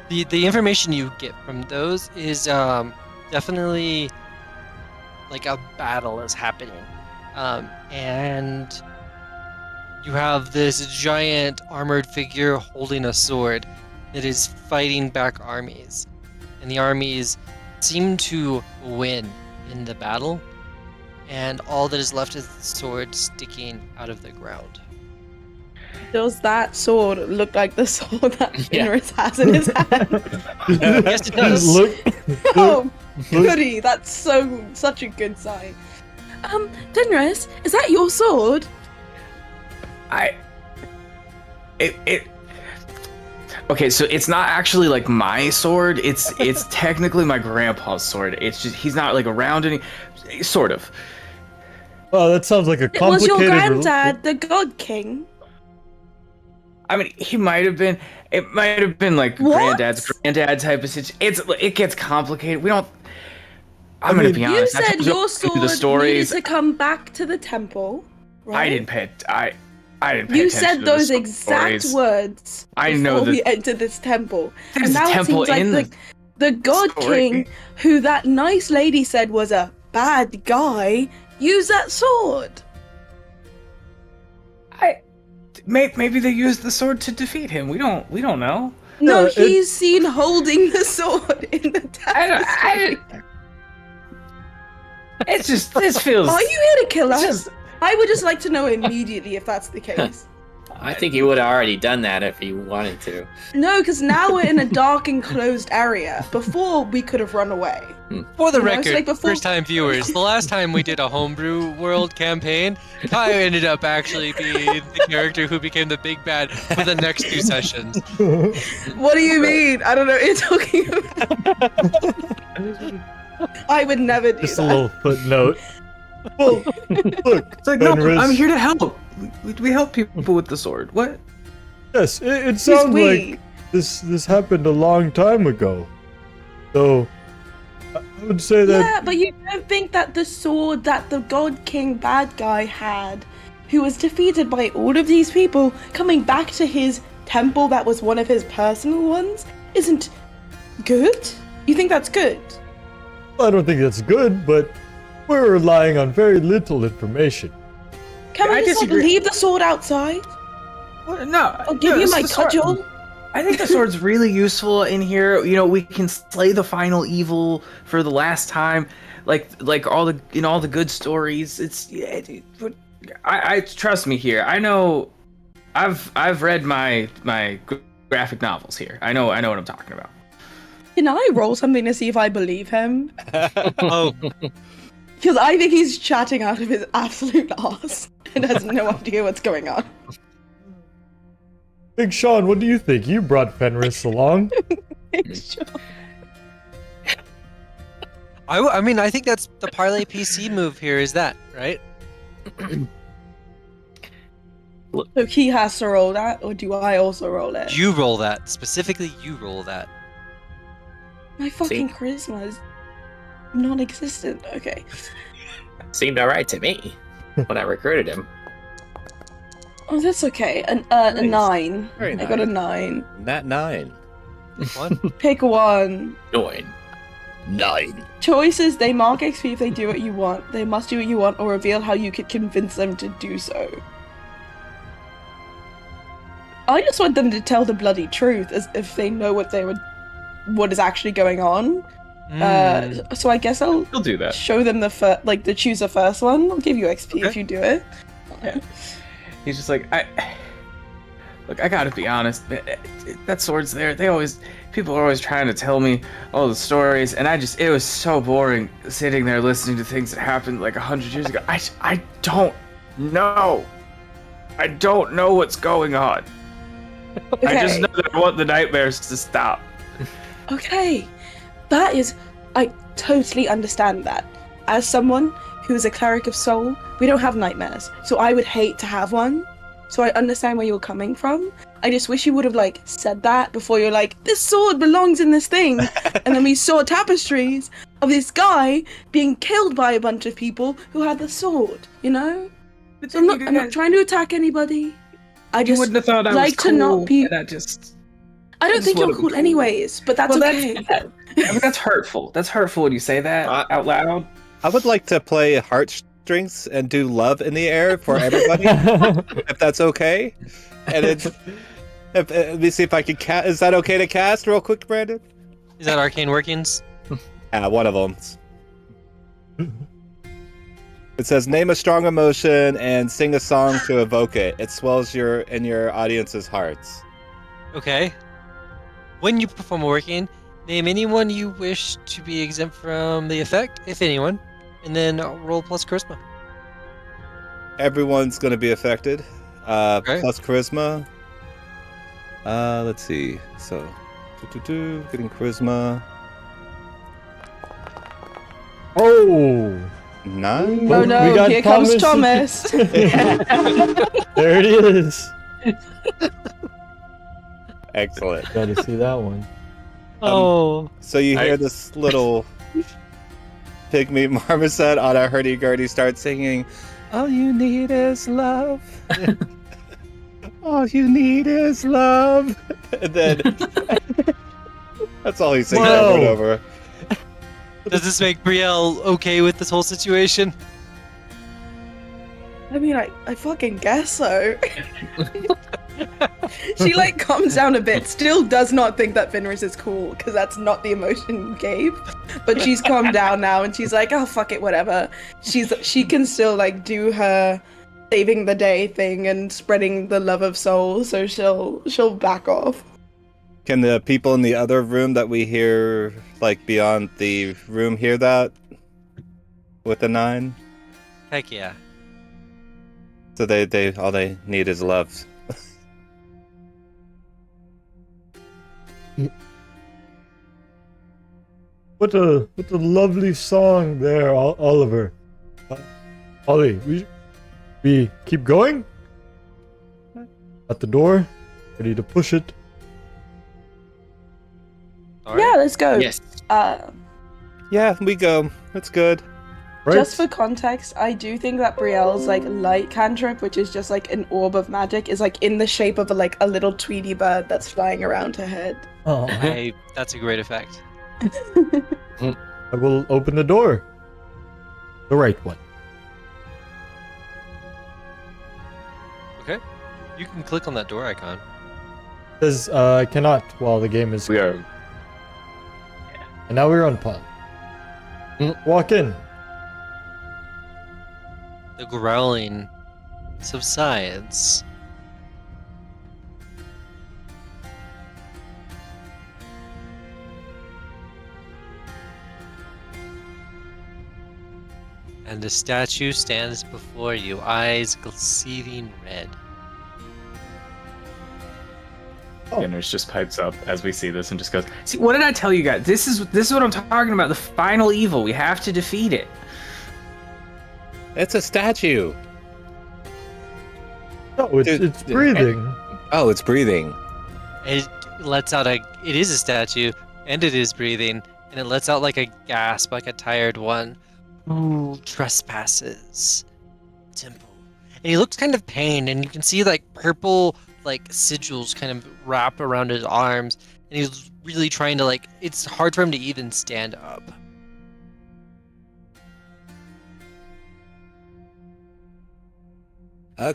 The information you get from those is definitely like a battle is happening, and you have this giant armored figure holding a sword that is fighting back armies, and the armies seem to win in the battle, and all that is left is the sword sticking out of the ground. Does that sword look like the sword that Yeah. Fenris has in his hand? Yes, it does. Look, Oh, goody! That's such a good sign. Fenris, is that your sword? Okay, so it's not actually like my sword. It's technically my grandpa's sword. It's just he's not like around any, sort of. oh, that sounds like a It was complicated. your granddad, the God King. I mean, he might have been. It might have been like What? granddad type of situation. It gets complicated. We don't. I'm gonna be You honest. I said told your the sword needed stories. to come back to the temple. Right? I didn't pay. I didn't pay You attention said to those the exact stories. words I before know we that entered this temple. there's And a now it temple seems like in the God story. King, who that nice lady said was a bad guy, used that sword. Maybe they used the sword to defeat him. We don't know. No, No, he's seen holding the sword in the tapestry. It's just this feels. Are you here to kill it's us? just- I would just like to know immediately if that's the case. I think he would have already done that if he wanted to. No, because now we're in a dark enclosed area. Before, we could have run away. For the You know, it's record, like before- first-time viewers, the last time we did a homebrew world campaign, Kai ended up actually being the character who became the big bad for the next 2 sessions. What do you mean? I don't know what you're talking about. I would never do Just a that. little footnote. Well, look, It's like no, Fenris, I'm here to help. We help people with the sword. What? Yes, it He's sounds weak. like this happened a long time ago. So, I would say that Yeah, but you don't think that the sword that the God King bad guy had, who was defeated by all of these people, coming back to his temple that was one of his personal ones, isn't good? You think that's good? I don't think that's good, but we're relying on very little information. Can I we just like, disagree. leave the sword outside? What? No. I'll give no, you it's my the sword. cudgel. I think the sword's really useful in here. You know, we can slay the final evil for the last time, like all the all the good stories. It's I trust me here. I know, I've read my graphic novels here. I know what I'm talking about. Can I roll something to see if I believe him? Oh, Because I think he's chatting out of his absolute ass and has no idea what's going on. Big Sean, what do you think? You brought Fenris along. I mean, I think that's the parlay PC move here. Is that right? So he has to roll that, or do I also roll it? You roll that specifically. You roll that. My fucking charisma is non-existent. Okay. Seemed alright to me when I recruited him. Oh, that's okay. A Nice. 9. Very I got a nice. 9. Nat 9. One. Pick one. 9. 9. Choices, they mark XP if they do what you want. They must do what you want or reveal how you could convince them to do so. I just want them to tell the bloody truth as if they know what is actually going on. So I guess I'll He'll do that. show them to choose the first one. I'll give you XP if Okay. you do it. Yeah. He's just like, look, I gotta be honest. That sword's there. People are always trying to tell me all the stories, and it was so boring sitting there listening to things that happened like 100 years ago. I don't know. I don't know what's going on. I just know that I want the nightmares to stop. Okay, I totally understand that. As someone who is a cleric of soul, we don't have nightmares, so I would hate to have one. So I understand where you're coming from. I just wish you would have like said that before you're like, this sword belongs in this thing, and then we saw tapestries of this guy being killed by a bunch of people who had the sword. You know? So I'm not trying to attack anybody. I just wouldn't have thought I like was cool, to not be. and I don't think you're cool anyways, but that's okay. I mean, that's hurtful. That's hurtful when you say that out loud. I would like to play heartstrings and do love in the air for everybody, if that's okay. And let me see if I can cast. Is that okay to cast real quick, Brandon? Is that arcane workings? Yeah, one of them. It says, name a strong emotion and sing a song to evoke it. It swells in your audience's hearts. Okay. When you perform a working, name anyone you wish to be exempt from the effect, if anyone, and then roll plus charisma. Everyone's going to be affected. Okay. Plus charisma. Let's see. So, getting charisma. Oh! 9? Oh no, We got here comes Thomas. Thomas. There it is. Excellent. Got to see that one. So you hear this little pygmy marmoset on a hurdy-gurdy start singing, all you need is love. All you need is love. And then that's all he sings Whoa. over and over. Does this make Brielle okay with this whole situation? I mean, I fucking guess so. She like calms down a bit, still does not think that Fenris is cool, because that's not the emotion you gave. But she's calmed down now and she's like, oh fuck it, whatever. She can still like do her saving the day thing and spreading the love of soul, so she'll back off. Can the people in the other room that we hear, like beyond the room, hear that with the 9? Heck yeah. So they all they need is love. What a lovely song there, Oliver. Ollie, we keep going? At the door, ready to push it. Yeah, let's go. Yes. Yeah, we go. That's good. Right? Just for context, I do think that Brielle's like light cantrip, which is just like an orb of magic, is like in the shape of a little Tweety bird that's flying around her head. Oh, That's a great effect. I will open the door. The right one. Okay. You can click on that door icon. Says I cannot while the game is. We are. And now we're on pause. Walk in. The growling subsides. And a statue stands before you, eyes gleaming red. Fenris just pipes up as we see this and just goes, See, what did I tell you guys? This is what I'm talking about. The final evil. We have to defeat it. It's a statue. Oh, it's breathing. Oh, it's breathing. It lets out it is a statue, and it is breathing, and it lets out like a gasp, like a tired one. Who trespasses temple? And he looks kind of pained, and you can see like purple like sigils kind of wrap around his arms, and he's really trying to like. It's hard for him to even stand up.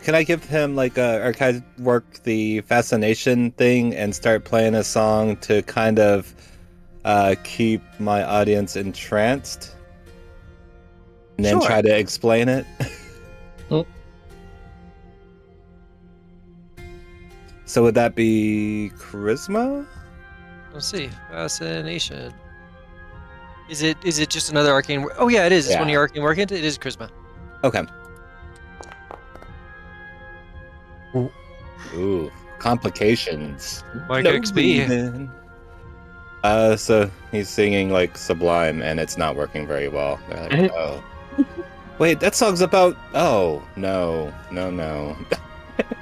Can I give him or can I work the fascination thing and start playing a song to kind of keep my audience entranced? And then Sure. try to explain it? So would that be charisma? Let's see. Fascination. Is it just another arcane? Oh yeah, it is. It's one of your arcane work. It is charisma. Okay. Ooh, complications. Mark No XP. breathing. So he's singing like Sublime, and it's not working very well. They're like, oh. Wait, that song's about. Oh, no.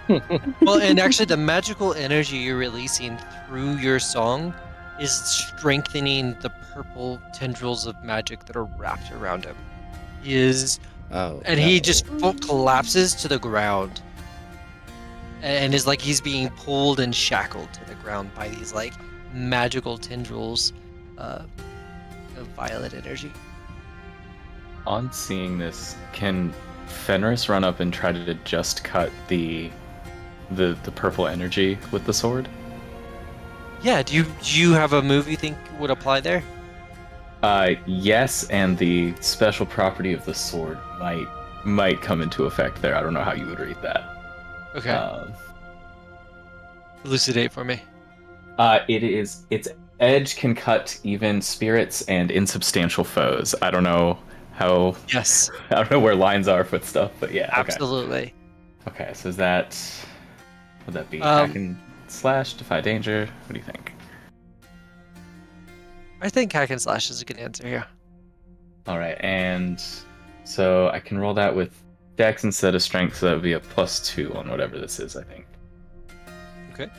Well, and actually, the magical energy you're releasing through your song is strengthening the purple tendrils of magic that are wrapped around him. He is, Oh. and no. he just collapses to the ground, and is like he's being pulled and shackled to the ground by these like magical tendrils of violet energy. On seeing this, can Fenris run up and try to just cut the purple energy with the sword? Yeah, do you have a move you think would apply there? Yes, and the special property of the sword might come into effect there. I don't know how you would read that. Okay. Elucidate for me. Its edge can cut even spirits and insubstantial foes. I don't know how. Yes. I don't know where lines are with stuff, but yeah. Okay. Absolutely. Okay, so is that would that be hack Um, and slash, defy danger? What do you think? I think hack and slash is a good answer here. All right, and so I can roll that with dex instead of strength, so that would be a +2 on whatever this is, I think. Okay.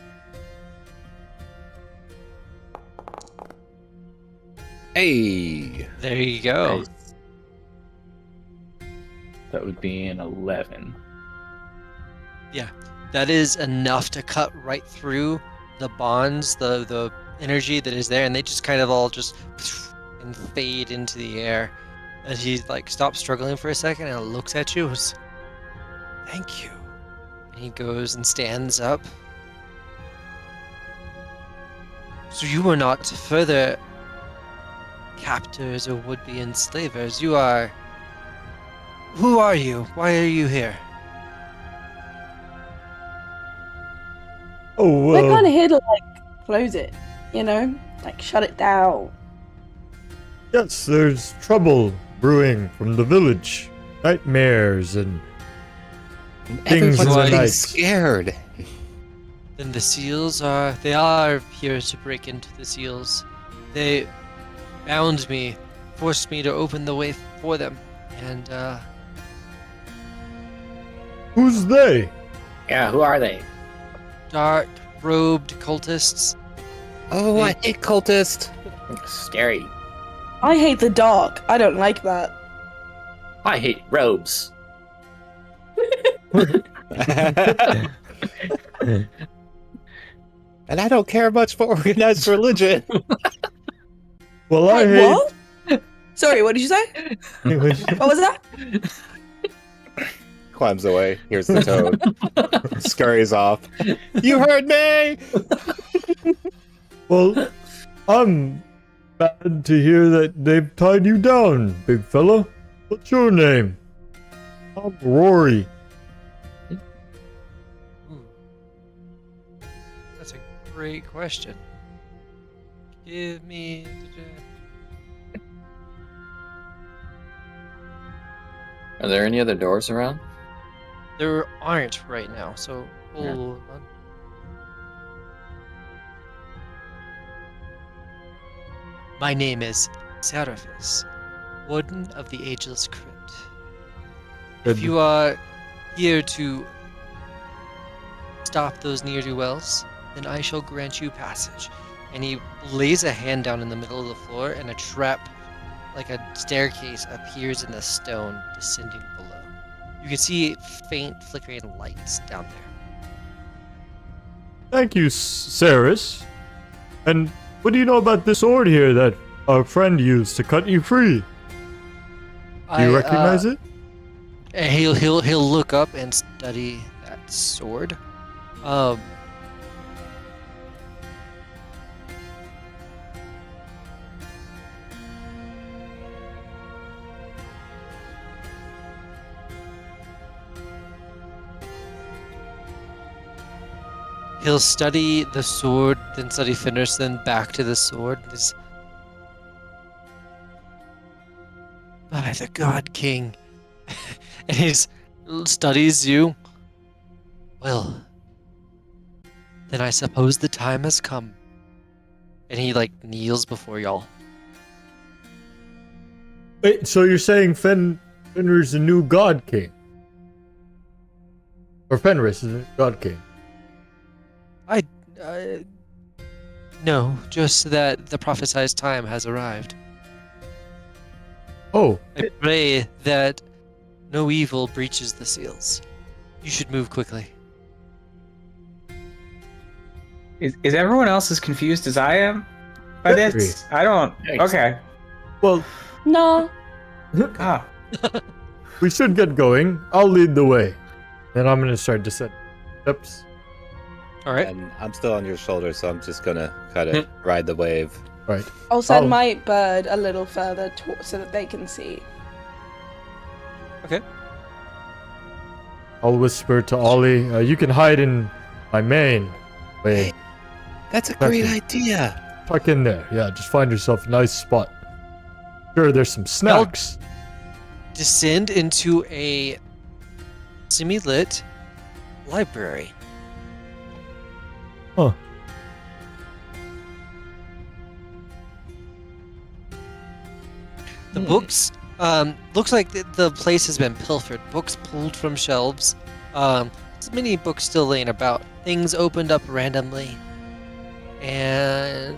Hey. There you go. Nice. That would be an 11. That is enough to cut right through the bonds, the energy that is there, and they just kind of all just and fade into the air. And he like stops struggling for a second and looks at you. Goes, "Thank you." And he goes and stands up. So you are not further captors or would-be enslavers. You are. Who are you? Why are you here? Oh, We're kind of here to like close it, you know, like shut it down. yes, there's trouble brewing from the village. Nightmares and things in Everyone's the getting night. scared. Then the seals are. They are here to break into the seals. They bound me, forced me to open the way for them, and Who's they? Yeah, who are they? dark robed cultists. Oh, I hate cultist. Scary. I hate the dark. I don't like that. I hate robes. And I don't care much for organized religion. Well, I Wait, hate. what? Sorry, what did you say? What was that? Climbs away. Here's the toad. Scurries off. You heard me! Well, I'm bad to hear that they've tied you down, big fella. What's your name? I'm Rory. That's a great question. Give me. Are there any other doors around? There aren't right now, so Yeah. hold on. My name is Seraphis, Warden of the Ageless Crypt. If you are here to stop those ne'er-do-wells, then I shall grant you passage. And he lays a hand down in the middle of the floor, and a trap, like a staircase, appears in the stone, descending below. You can see faint flickering lights down there. Thank you, Saris. And what do you know about this sword here that our friend used to cut you free? Do you recognize it? And he'll look up and study that sword. He'll study the sword, then study Fenris, then back to the sword. By the God King. And he studies you. Well, then I suppose the time has come. And he kneels before y'all. Wait, so you're saying Fenrir's the new God King? Or Fenris is the God King? No, just that the prophesied time has arrived. Oh, I pray that no evil breaches the seals. You should move quickly. Is everyone else as confused as I am by this? I don't. Thanks. Okay. well, No. Ah, we should get going. I'll lead the way. Then I'm gonna start descending steps. All right. And I'm still on your shoulder, so I'm just gonna kind of ride the wave. Right. I'll send Oh. my bird a little further so that they can see. Okay. I'll whisper to Ollie, you can hide in my main way. That's a great idea. Tuck in there. Yeah, just find yourself a nice spot. Sure, there's some snacks. Descend into a semi-lit library. Huh. The books, looks like the place has been pilfered. Books pulled from shelves. There's many books still laying about. Things opened up randomly. And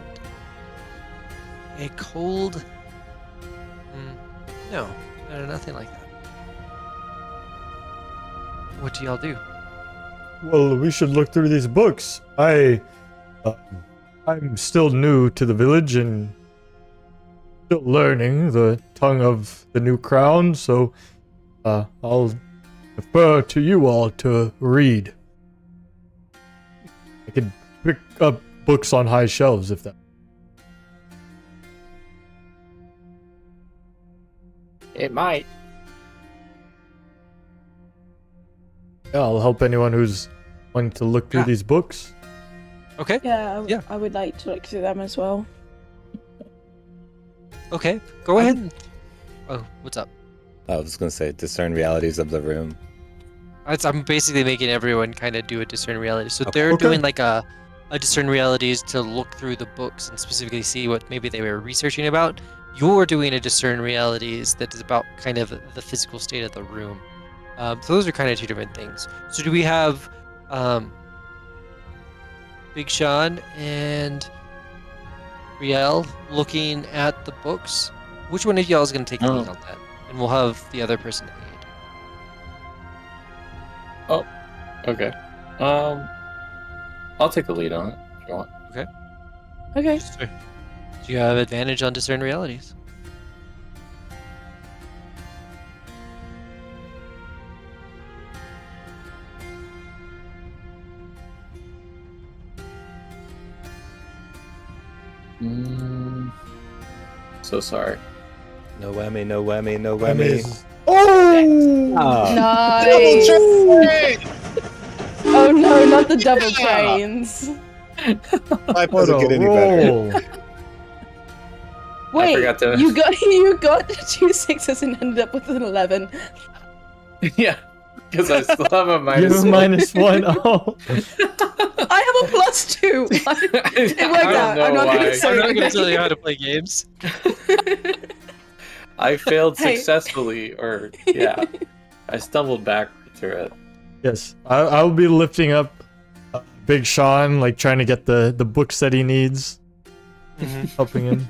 a cold... No, nothing like that. What do y'all do? Well, we should look through these books. I'm still new to the village and still learning the tongue of the new crown, so I'll defer to you all to read. I could pick up books on high shelves if that. It might. Yeah, I'll help anyone who's wanting to look through Yeah. these books. Okay. Yeah, Yeah. I would like to look through them as well. Okay. Go ahead. Oh, what's up? I was gonna say discern realities of the room. I'm basically making everyone kind of do a discern reality. So they're Okay. doing like a discern realities to look through the books and specifically see what maybe they were researching about. You're doing a discern realities that is about kind of the physical state of the room. So those are kind of two different things. So do we have Big Sean and Riel looking at the books? Which one of y'all is going to take the lead on that? And we'll have the other person aid. Okay. I'll take the lead on it if you want. Okay. Sure. Do you have advantage on discern realities? So sorry. No whammy, no whammy, no I mean, whammy. oh! Nice. Oh no, not the double trains. Life What doesn't a get any better. roll. Wait, forgot to- you got 2 6s and ended up with an 11. Yeah, because I still have a You minus. have a minus one. Oh. I have a +2. It worked out. I'm not gonna say I'm not going to anything. tell you how to play games. I failed Hey. successfully, or yeah, I stumbled back through it. Yes, I'll be lifting up Big Sean, like trying to get the books that he needs, helping him.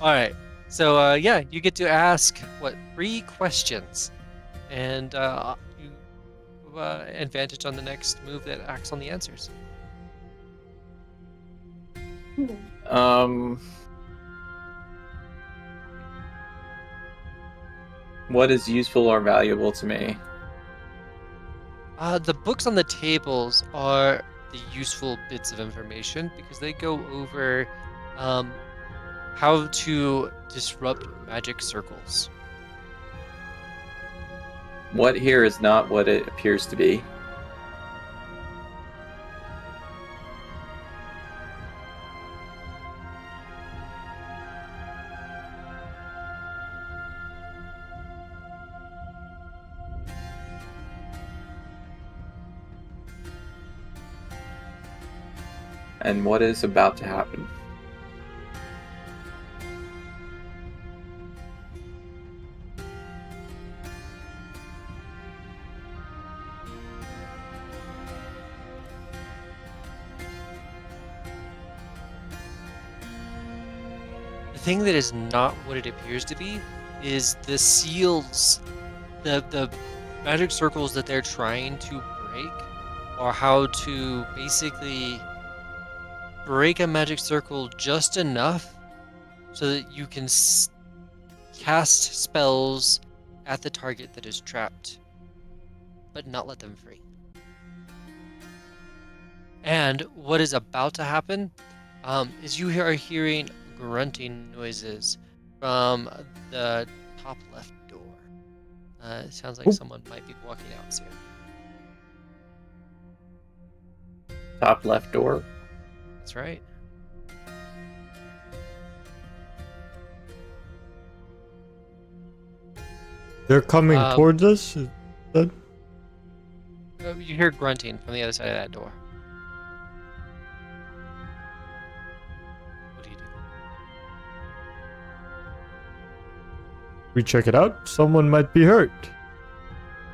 All right. So yeah, you get to ask 3 questions, and you advantage on the next move that acts on the answers. What is useful or valuable to me? The books on the tables are the useful bits of information because they go over how to disrupt magic circles. What here is not what it appears to be. and what is about to happen. The thing that is not what it appears to be is the seals, the magic circles that they're trying to break, or how to basically break a magic circle just enough so that you can cast spells at the target that is trapped, but not let them free. And what is about to happen is you are hearing grunting noises from the top left door. It sounds like someone might be walking out soon. Top left door. That's right. They're coming towards us? Is that... You hear grunting from the other side of that door. What do you do? We check it out. Someone might be hurt.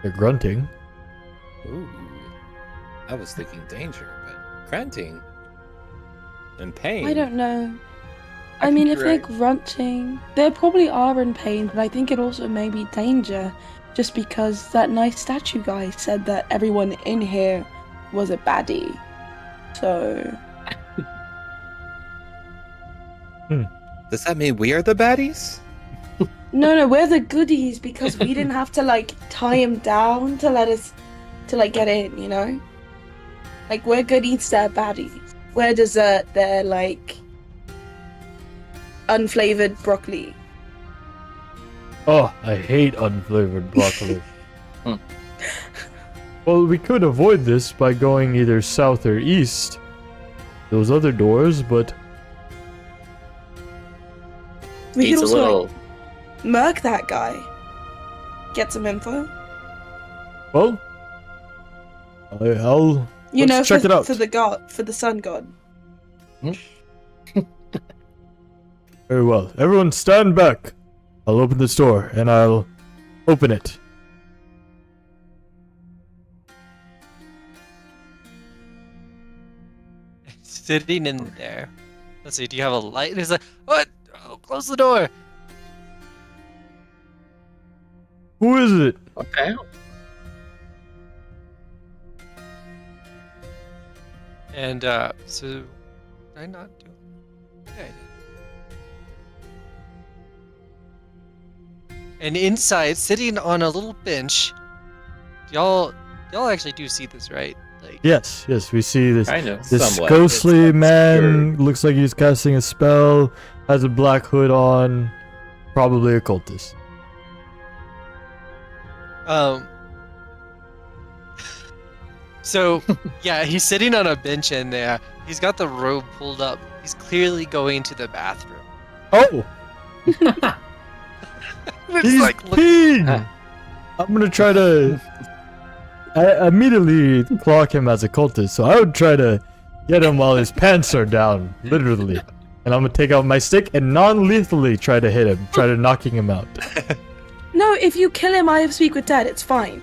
They're grunting. Ooh. I was thinking danger, but grunting and pain. I don't know. I mean, if they're grunting, they probably are in pain, but I think it also may be danger, just because that nice statue guy said that everyone in here was a baddie. So... Does that mean we are the baddies? No, we're the goodies because we didn't have to, like, tie him down to let us, to, like, get in, you know? Like, we're goodies, they're baddies. We're dessert, they're, like... unflavored broccoli. Oh, I hate unflavored broccoli. Well, we could avoid this by going either south or east. Those other doors, but... We Needs could a also, little. like, murk that guy. Get some info. Well... I'll... You Let's know, check it out. for the god, for the sun god. Very well. Everyone stand back. I'll open this door, and I'll open it. Sitting in there. Let's see, do you have a light? And it's like, what? Oh, close the door. Who is it? Okay. And, so... Did I not do... Yeah, I did. And inside, sitting on a little bench, y'all actually do see this, right? Like, Yes, we see this. Kind of. This Somewhat. ghostly It's man looks like he's casting a spell, has a black hood on, probably a cultist. So, yeah, he's sitting on a bench in there. He's got the robe pulled up. He's clearly going to the bathroom. Oh! It's He's like, look, peeing! I'm gonna try to... I immediately clock him as a cultist, so I would try to get him while his pants are down, literally. And I'm gonna take out my stick and non-lethally try to hit him, try to knocking him out. No, if you kill him, I have speak with Dad. It's fine.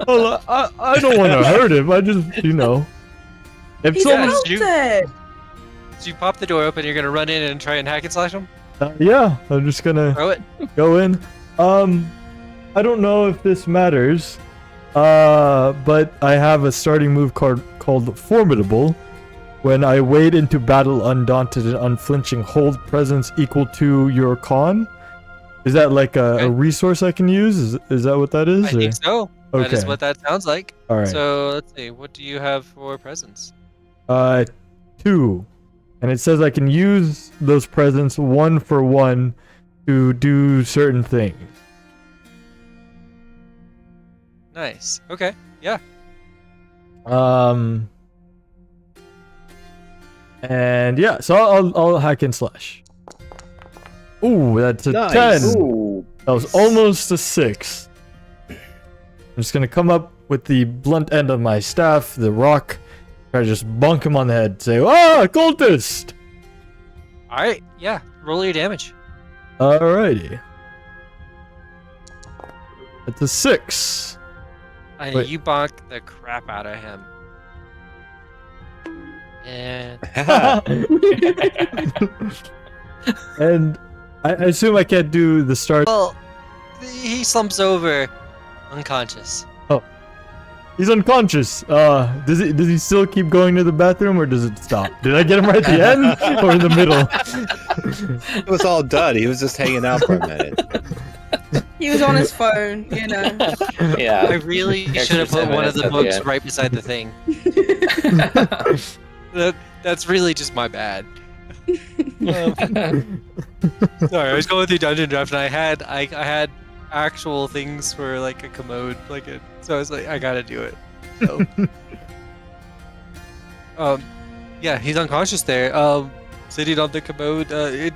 Well, I don't want to hurt him. I just, you know. If He's someone, out there. so you pop the door open, you're gonna run in and try and hack and slash him? yeah, I'm just gonna Throw it? go in. I don't know if this matters, but I have a starting move card called Formidable. When I wade into battle undaunted and unflinching, hold presence equal to your con. Is that like a resource I can use? Is that what that is? I think so. Okay. That is what that sounds like. All right. So, let's see. What do you have for presence? 2. And it says I can use those presents 1 for 1 to do certain things. Nice. Okay. Yeah. And yeah, so I'll hack and slash. Ooh, that's a Nice. 10. Ooh. That was almost a 6. I'm just gonna come up with the blunt end of my staff, the rock, Try to just bonk him on the head. Say, "Ah, cultist!" All right, yeah. Roll your damage. Alrighty. It's a 6. And Wait. you bonk the crap out of him. And And I assume I can't do the start. well, he slumps over, unconscious. He's unconscious. Does he still keep going to the bathroom or does it stop? Did I get him right at the end or in the middle? It was all done. He was just hanging out for a minute. He was on his phone, you know. Yeah. I really should have put one of the books right beside the thing. That's really just my bad. Sorry, I was going through Dungeon Draft and I had actual things for like a commode, so I was like, I gotta do it. So, yeah, he's unconscious there. Sitting on the commode. The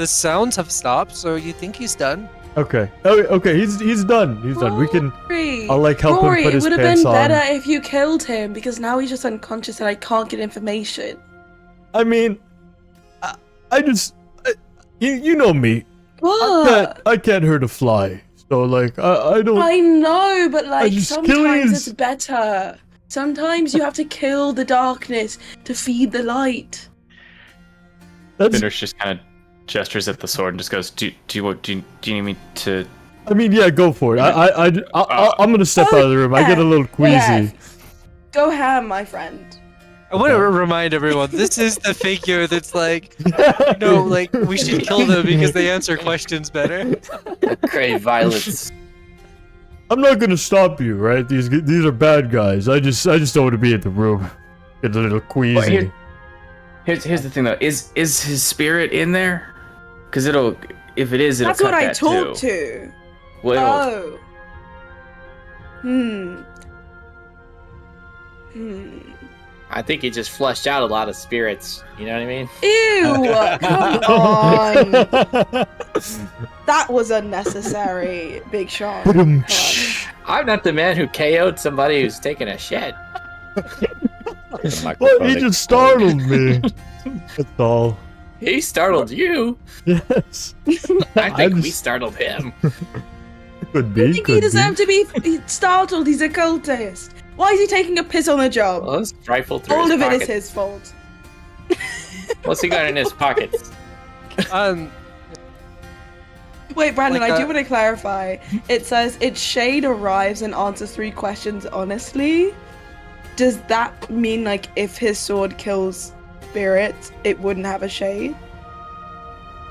sounds have stopped, so you think he's done. Okay. Oh, okay. He's done. He's done. We can. Rory, I'll like help Rory, him put his it would have pants been on. better if you killed him because now he's just unconscious and I can't get information. I mean, I just, you know me. What? I can't hurt a fly. So like, I don't. I know, but like just sometimes killing it's better. Sometimes you have to kill the darkness to feed the light. That's. Finnish just kind of gestures at the sword and just goes, "Do you need me to?" I mean, yeah, go for it. I'm gonna step out of the room. I get a little queasy. Yeah. Go ham, my friend. I want to remind everyone, this is the figure that's like, like we should kill them because they answer questions better. Crave violence. I'm not gonna stop you, right? These are bad guys. I just don't want to be in the room. Get a little queasy. Here's the thing though. Is his spirit in there? Because if it is, it'll That's cut what I that talked too. to. Well, I think he just flushed out a lot of spirits. You know what I mean? Ew! Come on. That was unnecessary, Big Sean. Come on. I'm not the man who KO'd somebody who's taking a shit. Well, he just startled me. That's all. He startled you. Yes. I think we startled him. Could be. I think he deserved to be startled. He's a cultist. Why is he taking a piss on the job? Well, let's rifle through All his of it is pockets. his fault. What's he got in his pockets? Wait, Brandon, Like I do that- want to clarify. It says, its shade arrives and answers 3 questions honestly. Does that mean, like, if his sword kills spirits, it wouldn't have a shade?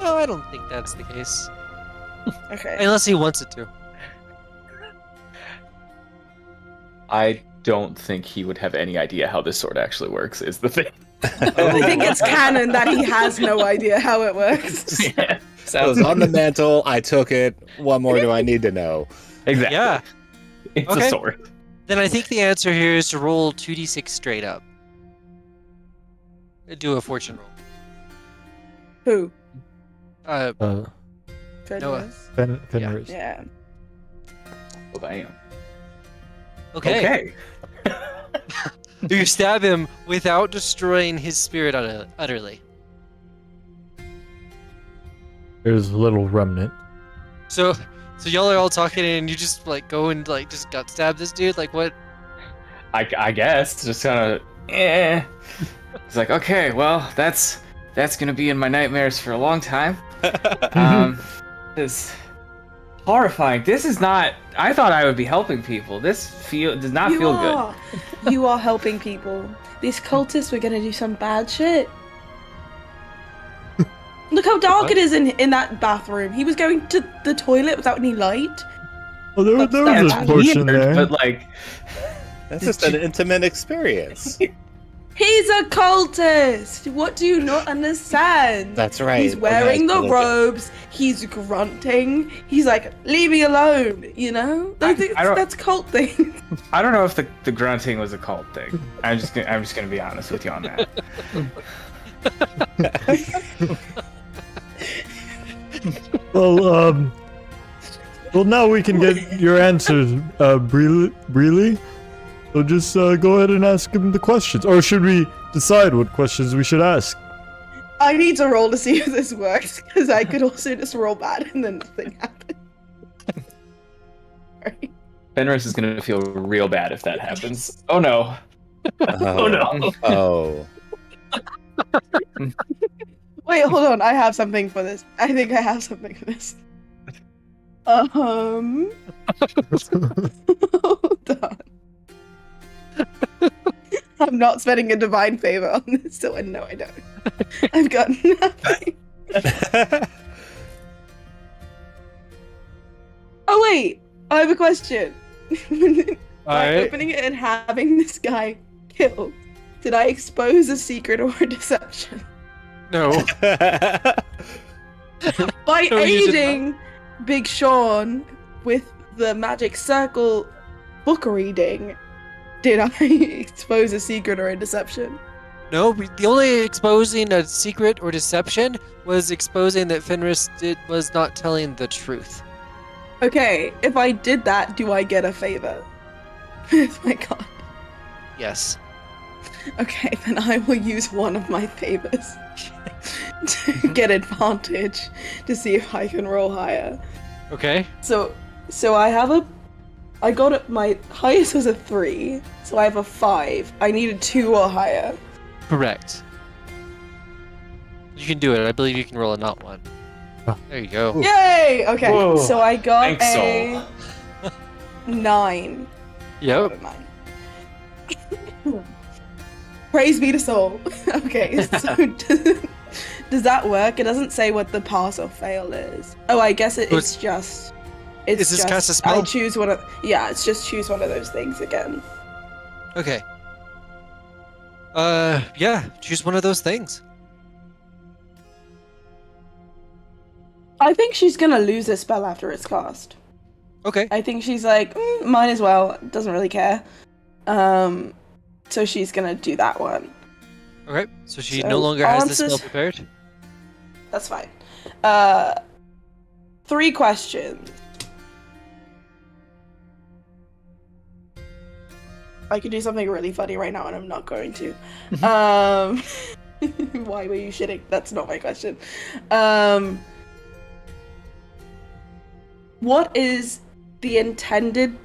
No, I don't think that's the case. Okay. Unless he wants it to. I don't think he would have any idea how this sword actually works. Is the thing. I think it's canon that he has no idea how it works. Yeah. It was on the mantle. I took it. What more do I need to know? Exactly. Yeah. It's Okay. a sword. Then I think the answer here is to roll 2d6 straight up. Do a fortune roll. Who? Noah. Goodness. Fenris. Yeah. Oh, damn. Okay. Do you stab him without destroying his spirit utterly? There's a little remnant. So y'all are all talking and you just like go and like just gut stab this dude? Like what? I guess just kind of. It's like, okay, well, that's gonna be in my nightmares for a long time. This horrifying. This is not. I thought I would be helping people. This does not feel good. You are helping people. These cultists were gonna do some bad shit. Look how dark it is in that bathroom. He was going to the toilet without any light. Oh, there was That's a portion there. But like, That's just an intimate experience. He's a cultist. What do you not understand? That's right. He's wearing the Organized religion. robes. He's grunting. He's like, leave me alone. You know? I don't- That's cult thing. I don't know if the grunting was a cult thing. I'm just gonna be honest with you on that. Well, now we can get your answers, Breely. So just go ahead and ask him the questions. Or should we decide what questions we should ask? I need to roll to see if this works, because I could also just roll bad and then nothing happens. Right. Fenris is gonna feel real bad if that happens. Oh no. Oh no. Oh. Wait, hold on. I have something for this. I think I have something for this. Hold on. I'm not spending a divine favor on this, so no, I don't. I've got nothing. Oh wait, I have a question. By opening it and having this guy killed, did I expose a secret or a deception? No. By No, you did aiding Big Sean with the magic circle book reading, did I expose a secret or a deception? No, the only exposing a secret or deception was exposing that Fenris was not telling the truth. Okay, if I did that, do I get a favor? Oh my god. Yes. Okay, then I will use one of my favors to get advantage to see if I can roll higher. Okay. So I got it, my highest was a 3, so I have a 5. I needed 2 or higher. Correct. You can do it. I believe you can roll a not one. There you go. Yay! Okay, Whoa. so I got Thanks, a 9. Yep. 9. Praise be to Soul. Okay, so does that work? It doesn't say what the pass or fail is. Oh, I guess it's just. It's Is this just, cast a spell? I choose one of. Yeah, it's just choose one of those things again. Okay. Yeah. Choose one of those things. I think she's gonna lose this spell after it's cast. Okay. I think she's like, mine as well. Doesn't really care. So she's gonna do that one. Okay. So she So no longer has the answers- spell prepared. That's fine. 3 questions. I could do something really funny right now, and I'm not going to. Why were you shitting? That's not my question. What is the intended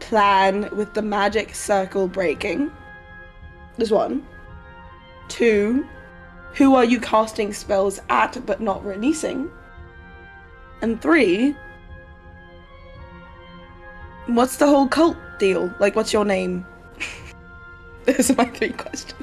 plan with the magic circle breaking? There's 1. 2. Who are you casting spells at but not releasing? And 3. What's the whole cult deal? Like, what's your name? Those are my 3 questions.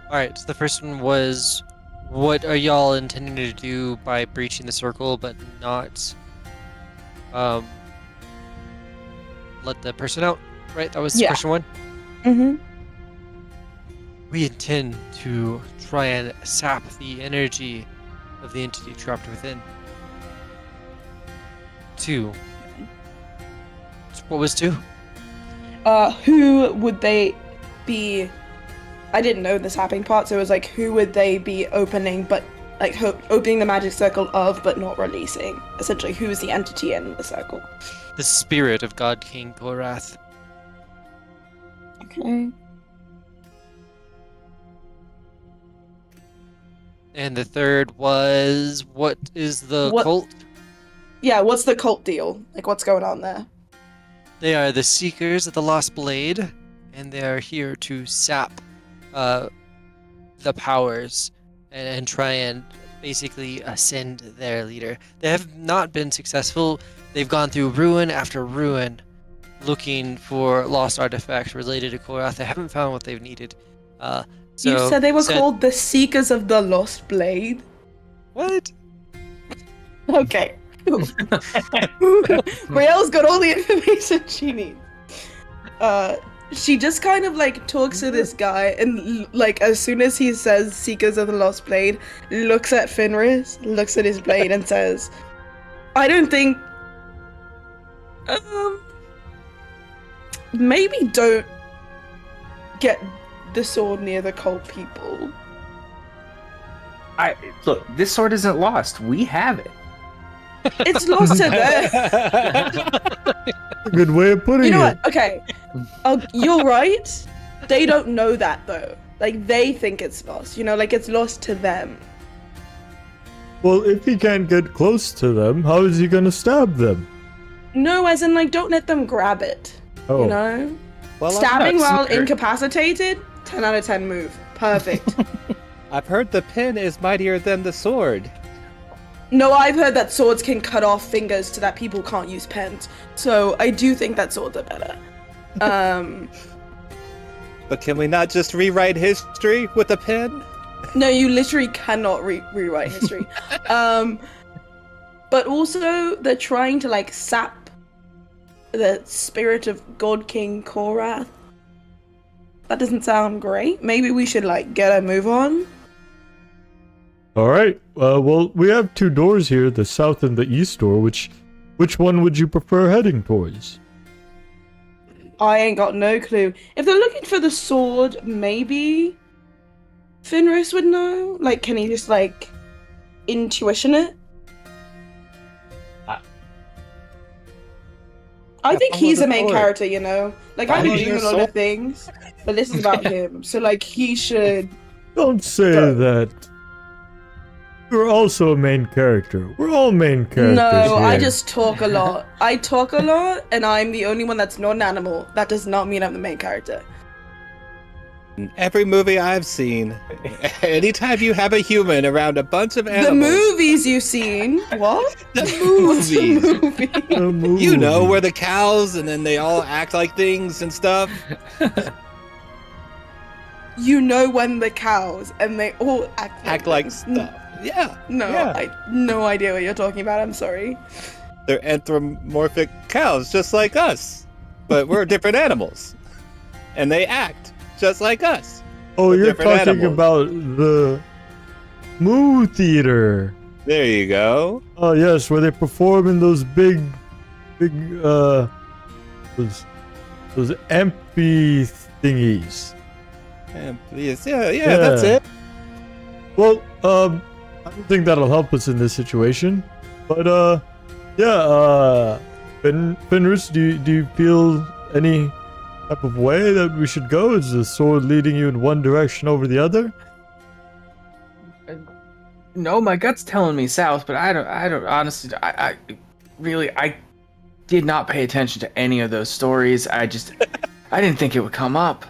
Alright, so the first one was, what are y'all intending to do by breaching the circle but not let the person out? Right, that was Yeah. question 1? Mm-hmm. We intend to try and sap the energy of the entity trapped within. 2. What was 2? Who would they be? I didn't know this happening part, so it was like, who would they be opening, but like opening the magic circle of, but not releasing? Essentially, who is the entity in the circle? The spirit of God King Corath. Okay. And the third was, what is the cult? Yeah, what's the cult deal? Like, what's going on there? They are the Seekers of the Lost Blade, and they are here to sap the powers and try and basically ascend their leader. They have not been successful. They've gone through ruin after ruin looking for lost artifacts related to Corath. They haven't found what they've needed. You said they were called the Seekers of the Lost Blade? What? Okay. Brielle's got all the information she needs. She just kind of like talks to this guy, and like as soon as he says Seekers of the Lost Blade, looks at Fenris, looks at his blade, and says, I don't think maybe don't get the sword near the cult people. Look, this sword isn't lost. We have it. It's lost to them. Good way of putting You know it. what? Okay. Oh, you're right. They don't know that though. Like they think it's lost. You know, like it's lost to them. Well, if he can't get close to them, how is he gonna stab them? No, as in like don't let them grab it. Oh. You know? Well, Stabbing while smart. incapacitated, 10 out of 10 move. Perfect. I've heard the pin is mightier than the sword. No, I've heard that swords can cut off fingers so that people can't use pens. So I do think that swords are better. But can we not just rewrite history with a pen? No, you literally cannot rewrite history. But also, they're trying to like sap the spirit of God King Corath. That doesn't sound great. Maybe we should like get a move on. All right. Well, we have two doors here, the south and the east door. Which one would you prefer heading towards? I ain't got no clue. If they're looking for the sword, maybe Fenris would know. Like, can he just like intuition it? I think he's the main character, you know? Like, I've been doing a lot of things, but this is about him. So, like, he should... Don't say that. You're also a main character. We're all main characters No, here. I just talk a lot. I talk a lot, and I'm the only one that's not an animal. That does not mean I'm the main character. In every movie I've seen, anytime you have a human around a bunch of animals... The movies you've seen? What? The What's movies! a movie? The movie. You know, where the cows and then they all act like things and stuff. You know when the cows, and they all act Like things. stuff. Yeah. No, yeah. I no idea what you're talking about. I'm sorry. They're anthropomorphic cows, just like us. But we're different animals. And they act just like us. Oh, with you're different talking animals. about the Moo Theater. There you go. Oh yes, where they perform in those big those amphi thingies. Yeah, that's it. Well, I don't think that'll help us in this situation. But Fenris, do you feel any type of way that we should go? Is the sword leading you in one direction over the other? No, my gut's telling me south, but I don't honestly, I did not pay attention to any of those stories. I didn't think it would come up.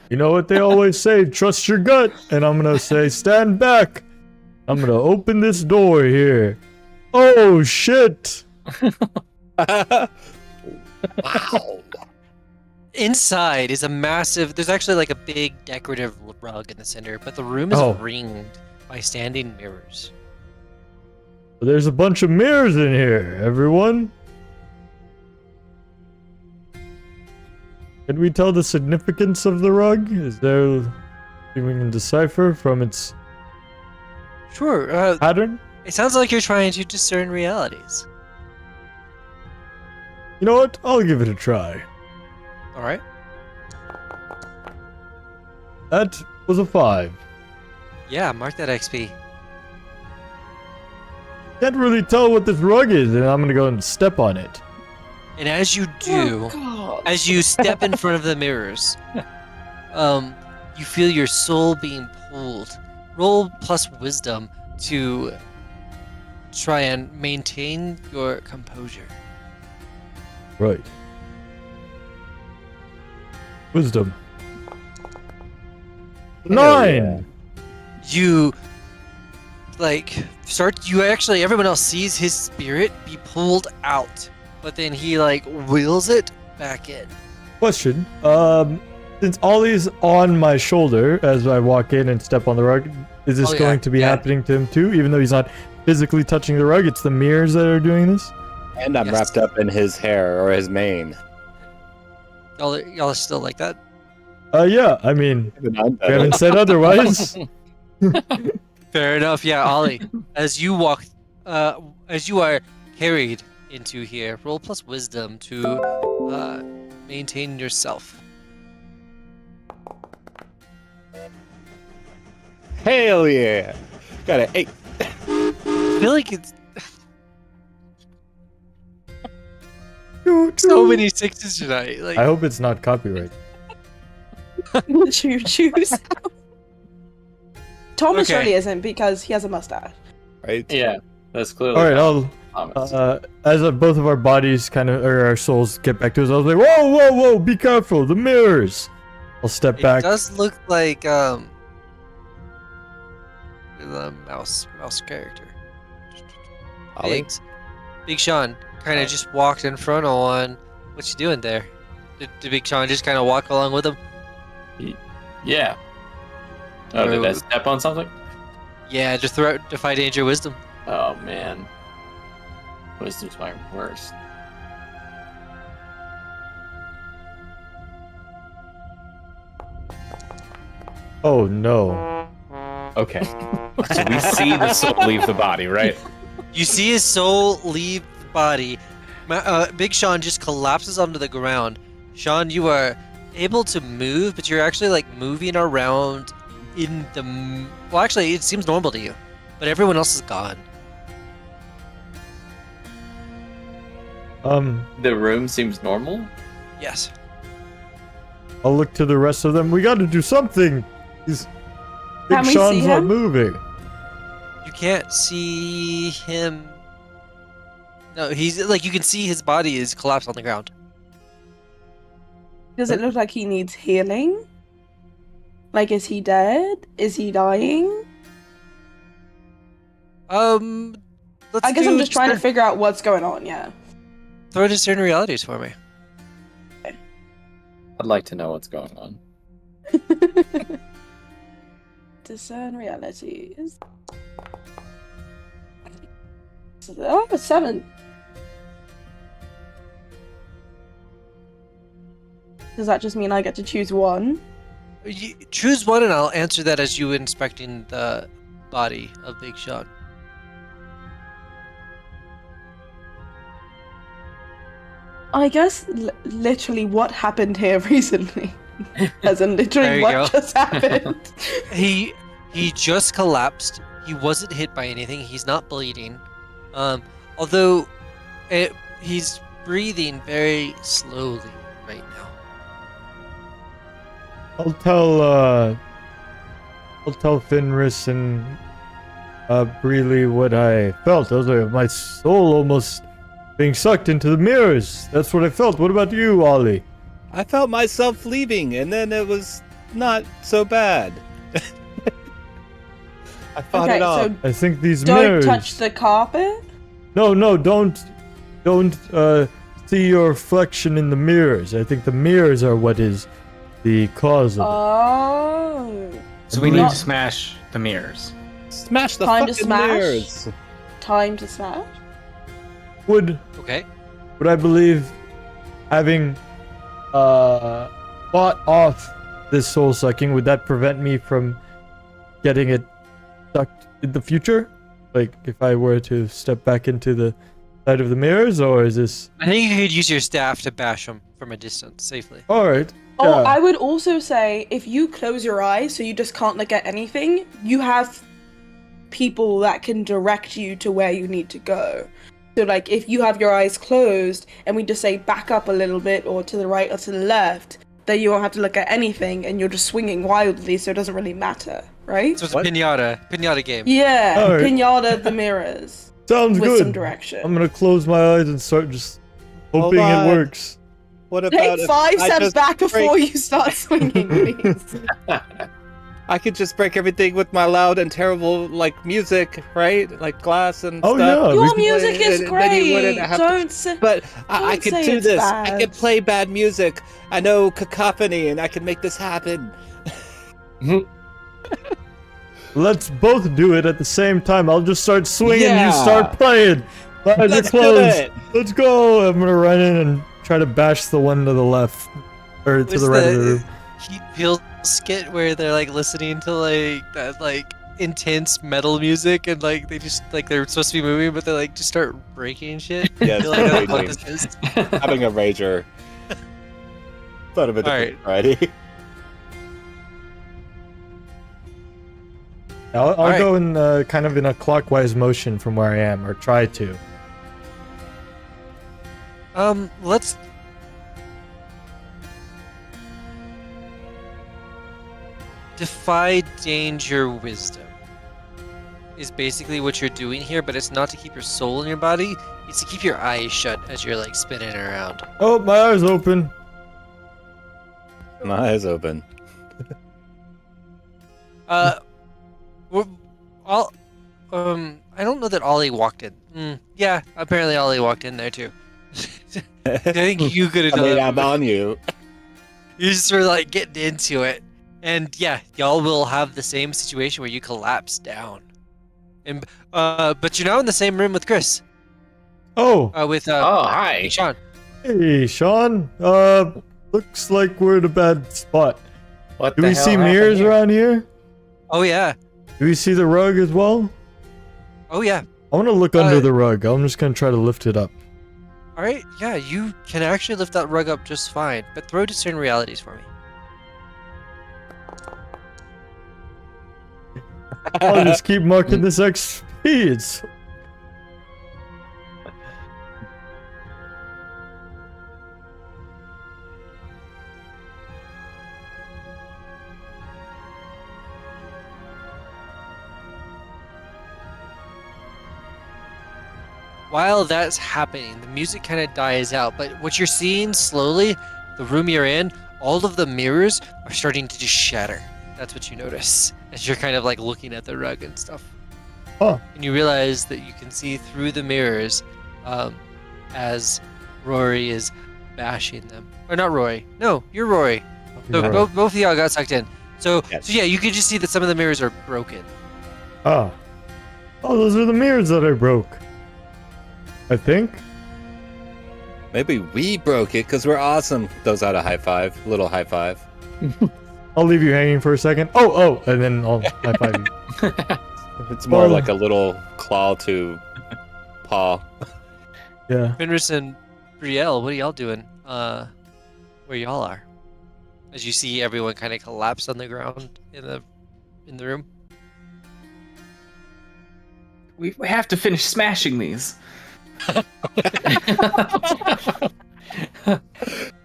You know what they always say, trust your gut. And I'm gonna say, stand back. I'm gonna open this door here. Oh shit! Wow. Inside is a massive. There's actually like a big decorative rug in the center, but the room is Oh. ringed by standing mirrors. There's a bunch of mirrors in here, everyone. Can we tell the significance of the rug? Is there anything we can decipher from its Sure. pattern? It sounds like you're trying to discern realities. You know what? I'll give it a try. All right. That was a 5. Yeah, mark that XP. Can't really tell what this rug is, and I'm gonna go and step on it. And as you do, Oh, God. as you step in front of the mirrors, you feel your soul being pulled. Roll plus wisdom to try and maintain your composure. Right. Wisdom. 9! You everyone else sees his spirit be pulled out, but then he wheels it back in. Question. Since Ollie's on my shoulder as I walk in and step on the rug, is this Oh, yeah, going to be yeah. happening to him too? Even though he's not physically touching the rug, it's the mirrors that are doing this? And I'm Yes. wrapped up in his hair or his mane. Y'all are still like that? Yeah, I mean, Even I'm we better. haven't said otherwise. Fair enough, yeah, Ollie. As you walk, as you are carried into here, roll plus wisdom to maintain yourself. Hell yeah! Got an 8. I feel like it's so many sixes tonight. Like I hope it's not copyright. Choo choose. Thomas Okay. really isn't because he has a mustache. Right? Yeah, that's clearly. All right, I'll. Thomas. As both of our bodies or our souls get back to us, I was like, whoa, whoa, whoa, be careful, the mirrors. I'll step it back. does look like the mouse character. Ollie? Big Sean kind of just walked in front of one. What you doing there? Did Big Sean just kind of walk along with him? Yeah. Oh, did I step on something? Yeah, just defy danger, wisdom. Oh man, wisdom's my worst. Oh no. Okay. So we see the soul leave the body, right? You see his soul leave the body. Big Sean just collapses onto the ground. Sean, you are able to move, but you're actually like moving around in the. Well, actually, it seems normal to you, but everyone else is gone. The room seems normal. Yes. I'll look to the rest of them. We got to do something. Big Can we Sean's see not him? moving. You can't see him. No, he's like you can see his body is collapsed on the ground. Does it look like he needs healing? Like, is he dead? Is he dying? Let's I guess I'm do just trying to discern- figure out what's going on, yeah. Throw discern realities for me. I'd like to know what's going on. Discern realities. Oh, 7. Does that just mean I get to choose one? You choose one, and I'll answer that as you inspecting the body of Big Sean. I guess literally what happened here recently. As in literally There you what go. just happened. He just collapsed. He wasn't hit by anything. He's not bleeding. Although he's breathing very slowly right now. I'll tell Fenris and Breely what I felt. I was like, my soul almost being sucked into the mirrors. That's what I felt. What about you, Ollie? I felt myself leaving, and then it was not so bad. I fought Okay, it off. so I think these don't mirrors. touch the carpet? No, don't see your reflection in the mirrors. I think the mirrors are what is the cause of it. Oh. So we need Not- to smash the mirrors. Smash the Time to fucking smash? mirrors. Time to smash? Would Okay. I believe having fought off this soul sucking, would that prevent me from getting it sucked in the future? Like if I were to step back into the side of the mirrors, or is this I think you could use your staff to bash him from a distance safely. alright? Oh, Yeah. I would also say if you close your eyes so you just can't look at anything, you have people that can direct you to where you need to go. So like if you have your eyes closed and we just say back up a little bit or to the right or to the left, then you won't have to look at anything and you're just swinging wildly, so it doesn't really matter, right? So it's What? a pinata game. Yeah, Alright. pinata the mirrors Sounds with good. some direction. I'm gonna close my eyes and start just hoping Hold it on. works. What about Take if 5 I steps just back before break- you start swinging, please. I could just break everything with my loud and terrible like music, right? Like glass and Oh, stuff. yeah. Your we- music is And then you wouldn't great. have to- Don't say. But I Don't could say do it's this. I bad. could play bad music. I know cacophony, and I can make this happen. Let's both do it at the same time. I'll just start swinging. You Yeah. start playing. My eyes are Let's do closed. it. Let's go. I'm gonna run in and try to bash the one to the left or to Was the right of the room. Heat Field skit where they're like listening to like that like intense metal music and like they just like they're supposed to be moving but they like just start breaking shit. Yes, I feel like that's what raging. this is. Having a rager. Thought of a different Alright. variety. I'll Alright. go in kind of in a clockwise motion from where I am, or try to. Let's. Defy danger wisdom is basically what you're doing here, but it's not to keep your soul in your body. It's to keep your eyes shut as you're like spinning around. Oh, my eyes open. My eyes open. We're all. I don't know that Ollie walked in. Yeah, apparently Ollie walked in there too. I think you could have I done mean, that. I'm on you. You just were like getting into it. And yeah, y'all will have the same situation where you collapse down. And but you're now in the same room with Chris. Oh, With Oh, hi. Sean. hey, Sean. Looks like we're in a bad spot. What Do the we hell see happened mirrors here? around here? Oh yeah. Do we see the rug as well? Oh yeah. I want to look under the rug. I'm just gonna try to lift it up. All right. Yeah, you can actually lift that rug up just fine. But throw discern realities for me. I'll just keep marking this XP. It's While that's happening, the music kind of dies out, but what you're seeing slowly, the room you're in, all of the mirrors are starting to just shatter. That's what you notice as you're kind of like looking at the rug and stuff. Huh. And you realize that you can see through the mirrors as Rory is bashing them. Or not Rory. No, you're Rory. So Rory. both of y'all got sucked in. So, Yes. so yeah, you can just see that some of the mirrors are broken. Oh, those are the mirrors that I broke. I think. Maybe we broke it because we're awesome. Those out a high five. Little high five. I'll leave you hanging for a second. Oh, and then I'll high five you. It's more Oh. like a little claw to paw. Yeah. Fenris and Brielle, what are y'all doing? Where y'all are? As you see everyone kind of collapse on the ground in the room. We have to finish smashing these.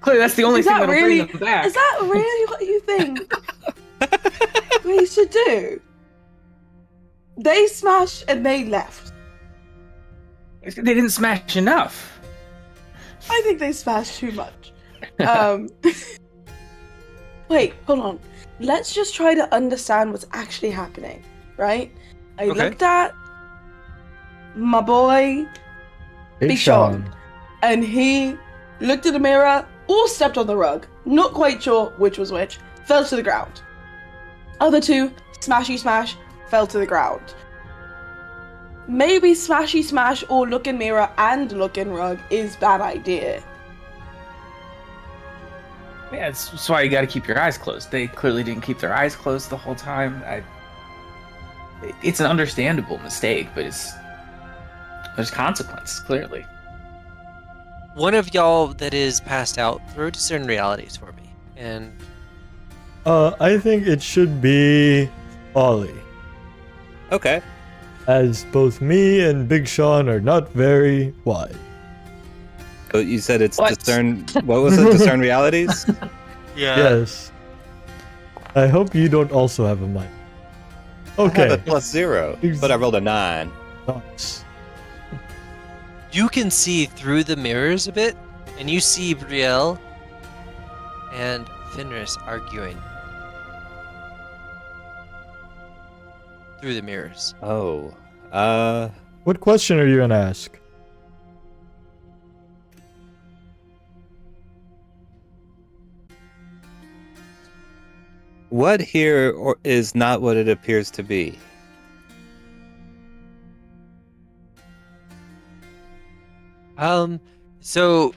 Clearly, that's the only Is thing that that'll really? bring them back. Is that really what you think we should do? They smashed and they left. They didn't smash enough. I think they smashed too much. Wait, hold on. Let's just try to understand what's actually happening, right? I Okay. looked at my boy, Big Sean, and he looked at the mirror or stepped on the rug. Not quite sure which was which. Fell to the ground. Other two, smashy smash, fell to the ground. Maybe smashy smash or look in mirror and look in rug is bad idea. Yeah, that's why you got to keep your eyes closed. They clearly didn't keep their eyes closed the whole time. It's an understandable mistake, but there's consequence, clearly. One of y'all that is passed out, throw discern realities for me. And I think it should be Ollie, Okay. as both me and Big Sean are not very wide. Oh, you said it's What? discern. What was it? Discern realities. Yes. I hope you don't also have a mic. I have a Okay. +0, but I rolled a 9. Nice. you can see through the mirrors a bit, and you see Brielle and Fenris arguing through the mirrors. Oh. What question are you gonna ask? What here is not what it appears to be? So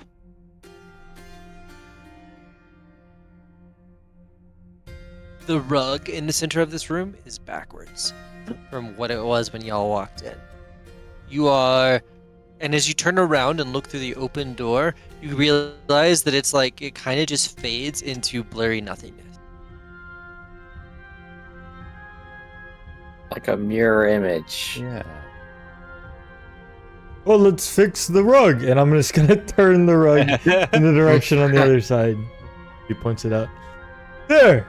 the rug in the center of this room is backwards from what it was when y'all walked in. You are, and as you turn around and look through the open door, you realize that it's like it kind of just fades into blurry nothingness. Like a mirror image. Yeah. Well, let's fix the rug, and I'm just gonna turn the rug in the direction on the other side. He points it out. There!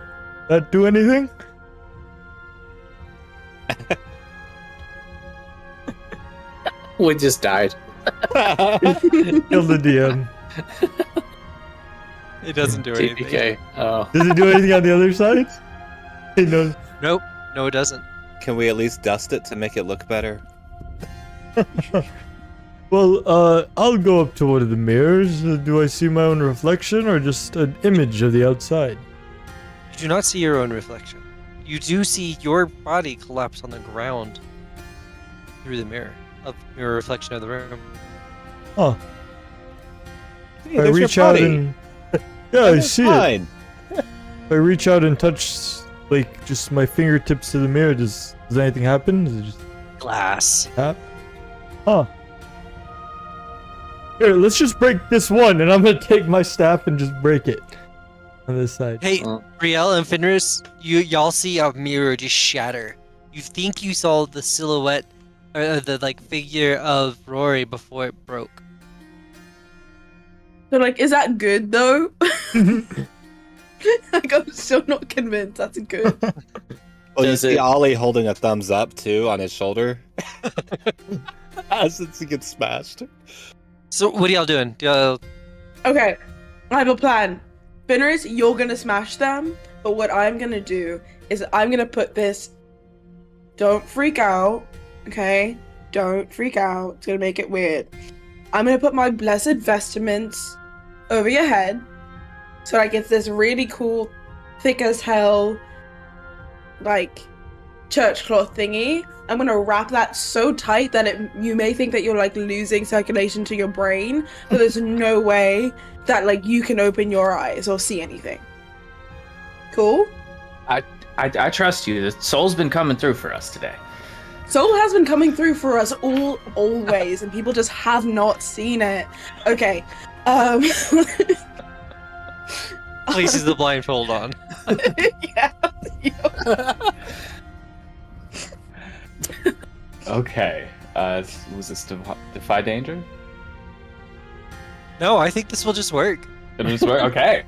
That do anything? We just died. Killed the DM. It doesn't do anything. TPK. Oh. Does it do anything on the other side? He knows. Nope. No, it doesn't. Can we at least dust it to make it look better? Well, I'll go up to one of the mirrors. Do I see my own reflection or just an image of the outside? You do not see your own reflection. You do see your body collapse on the ground through the mirror of your reflection of the room. Huh. Hey, I there's reach your out body. and yeah, I That's see it. fine. If I reach out and touch like just my fingertips to the mirror, does anything happen? Does it just Glass. tap? Huh. Here, let's just break this one, and I'm gonna take my staff and just break it on this side. Hey, Oh. Brielle and Fenris, y'all see a mirror just shatter. You think you saw the silhouette or the like figure of Rory before it broke. So like, is that good though? Like, I'm still not convinced that's good. Well, you Does see it- Ollie holding a thumbs up too on his shoulder. Since he gets smashed. So what are y'all doing? Okay, I have a plan. Fenris, you're gonna smash them, but what I'm gonna do is I'm gonna put this. Don't freak out, okay? Don't freak out. It's gonna make it weird. I'm gonna put my blessed vestments over your head, so like it's this really cool, thick as hell, like church cloth thingy. I'm gonna wrap that so tight that you may think that you're like losing circulation to your brain, but there's no way that like you can open your eyes or see anything. Cool? I trust you. The soul's been coming through for us today. Soul has been coming through for us always, and people just have not seen it. Okay. Places the blindfold on. Yeah. Okay. Was this Defy Danger? No, I think this will just work. Did it just work? Okay.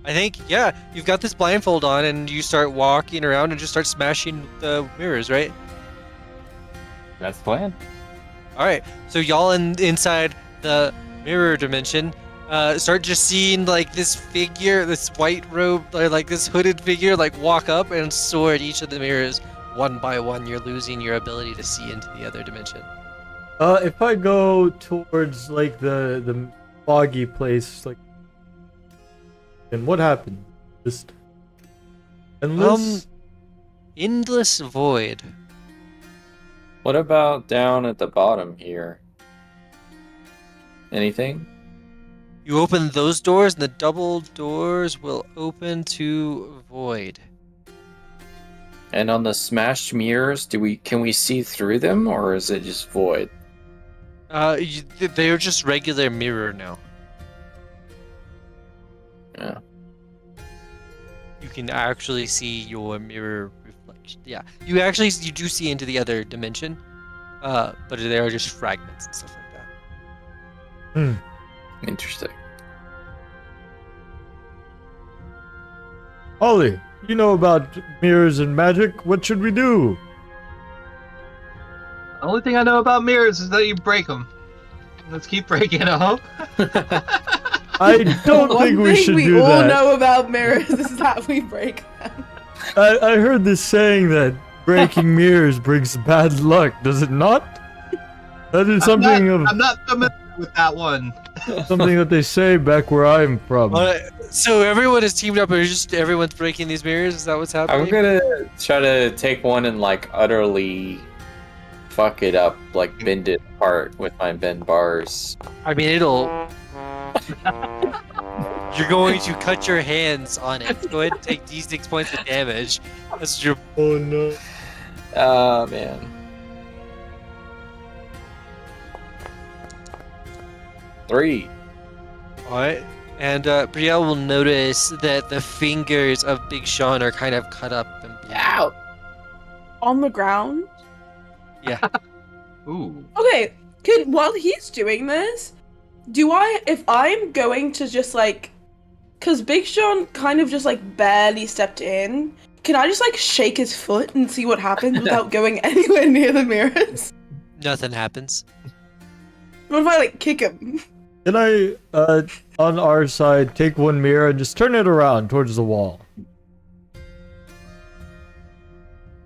I think, yeah, you've got this blindfold on and you start walking around and just start smashing the mirrors, right? That's the plan. Alright, so y'all inside the mirror dimension start just seeing like this figure, this white robe, or like this hooded figure like walk up and soar at each of the mirrors. One by one, you're losing your ability to see into the other dimension. If I go towards like the foggy place, like, and what happened? Just endless. Endless void. What about down at the bottom here? Anything? You open those doors, and the double doors will open to void. And on the smashed mirrors, can we see through them, or is it just void? They're just regular mirror now. Yeah. You can actually see your mirror reflection. Yeah, you do see into the other dimension, but they are just fragments and stuff like that. Interesting. Ollie, you know about mirrors and magic. What should we do? The only thing I know about mirrors is that you break them. Let's keep breaking them. I don't think we should we do all that. know about mirrors is that we break them. I heard this saying that breaking mirrors brings bad luck. Does it not? That is something I'm not familiar with that one. something that they say back where I'm from. So everyone is teamed up, and just everyone's breaking these mirrors. Is that what's happening? I'm gonna try to take one and like utterly fuck it up, like bend it apart with my bend bars. I mean, it'll. You're going to cut your hands on it. Go ahead and take d6 points of damage. That's your. Oh no. Oh man. 3. Alright. And Brielle will notice that the fingers of Big Sean are kind of cut up and bleeding. Ow! on the ground. Yeah. Ooh. Okay, while he's doing this, if I'm going to just like, cause Big Sean kind of just like barely stepped in, can I just like shake his foot and see what happens without going anywhere near the mirrors? Nothing happens. What if I like kick him? Can I, on our side, take one mirror and just turn it around towards the wall?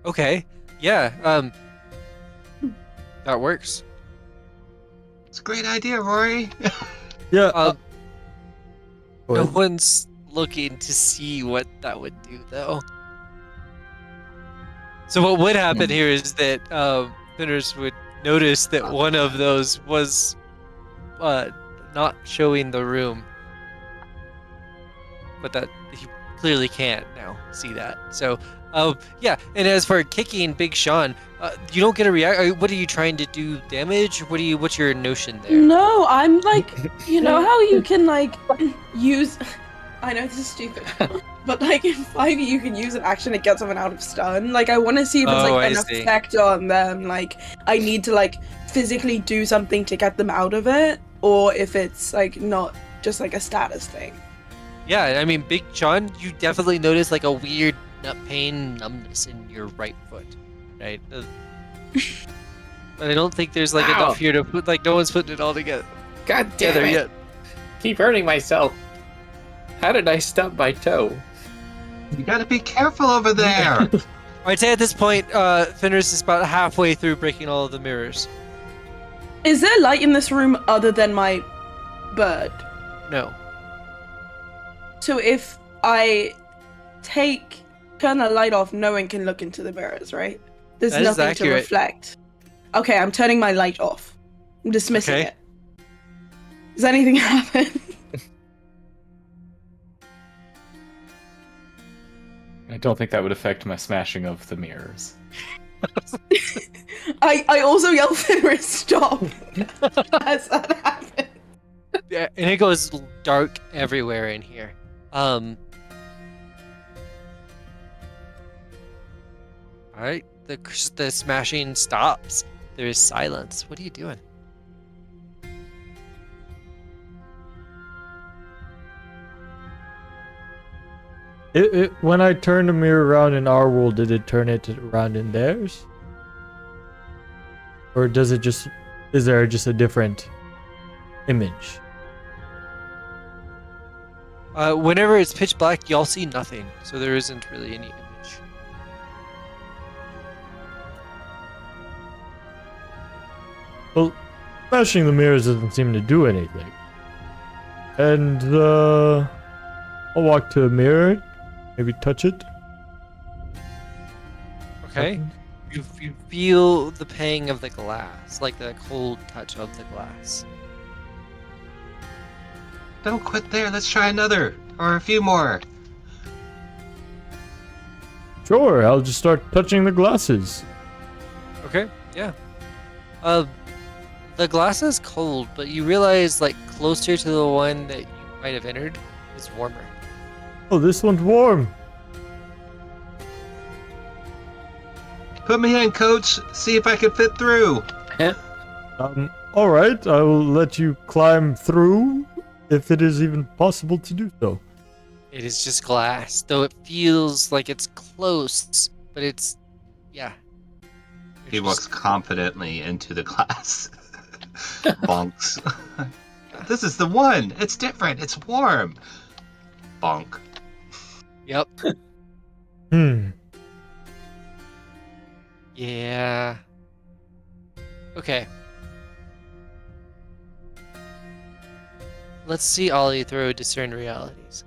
Okay. Yeah. That works. It's a great idea, Rory. Yeah. Go No ahead. one's looking to see what that would do, though. So what would happen here is that Thinners would notice that one of those was not showing the room, but that he clearly can't now see that. So, yeah. And as for kicking Big Sean, you don't get a react. What are you trying to do? Damage? What's your notion there? No, I'm like, you know how you can like use. I know this is stupid, but like in 5e you can use an action to get someone out of stun. Like I want to see if it's Oh, like I an see. effect on them. Like I need to like physically do something to get them out of it, or if it's like not just like a status thing. Yeah, I mean, Big Sean, you definitely notice like a weird nut pain numbness in your right foot, right? But I don't think there's like Ow. enough here to put, like, no one's putting it all together God damn it! yet. Keep hurting myself. How did I stub my toe? You gotta be careful over there. I'd say at this point, Finners is about halfway through breaking all of the mirrors. Is there light in this room other than my bird? No. So if I turn the light off, no one can look into the mirrors, right? There's That is nothing to accurate. reflect. Okay, I'm turning my light off. I'm dismissing Okay. it. Does anything happen? I don't think that would affect my smashing of the mirrors. I also yell Fenris, stop! As that happens. Yeah, and it goes dark everywhere in here. Alright, the smashing stops. There is silence. What are you doing? When I turned the mirror around in our world, did it turn it around in theirs? Or does it just... Is there just a different image? Whenever it's pitch black, y'all see nothing, so there isn't really any image. Well, smashing the mirrors doesn't seem to do anything. And, I'll walk to a mirror, maybe touch it. Okay. You feel the pang of the glass, like the cold touch of the glass. Don't quit there. Let's try another. Or a few more. Sure, I'll just start touching the glasses. Okay, yeah. The glass is cold, but you realize, like, closer to the one that you might have entered is warmer. Oh, this one's warm. Put me in, coach. See if I can fit through. Alright, I will let you climb through, if it is even possible to do so. It is just glass, though it feels like it's close, but it's, yeah. He You're walks just- confidently into the class. Bonks. This is the one. It's different. It's warm. Bonk. Yep. Yeah. Okay. Let's see Ollie throw Discern Realities.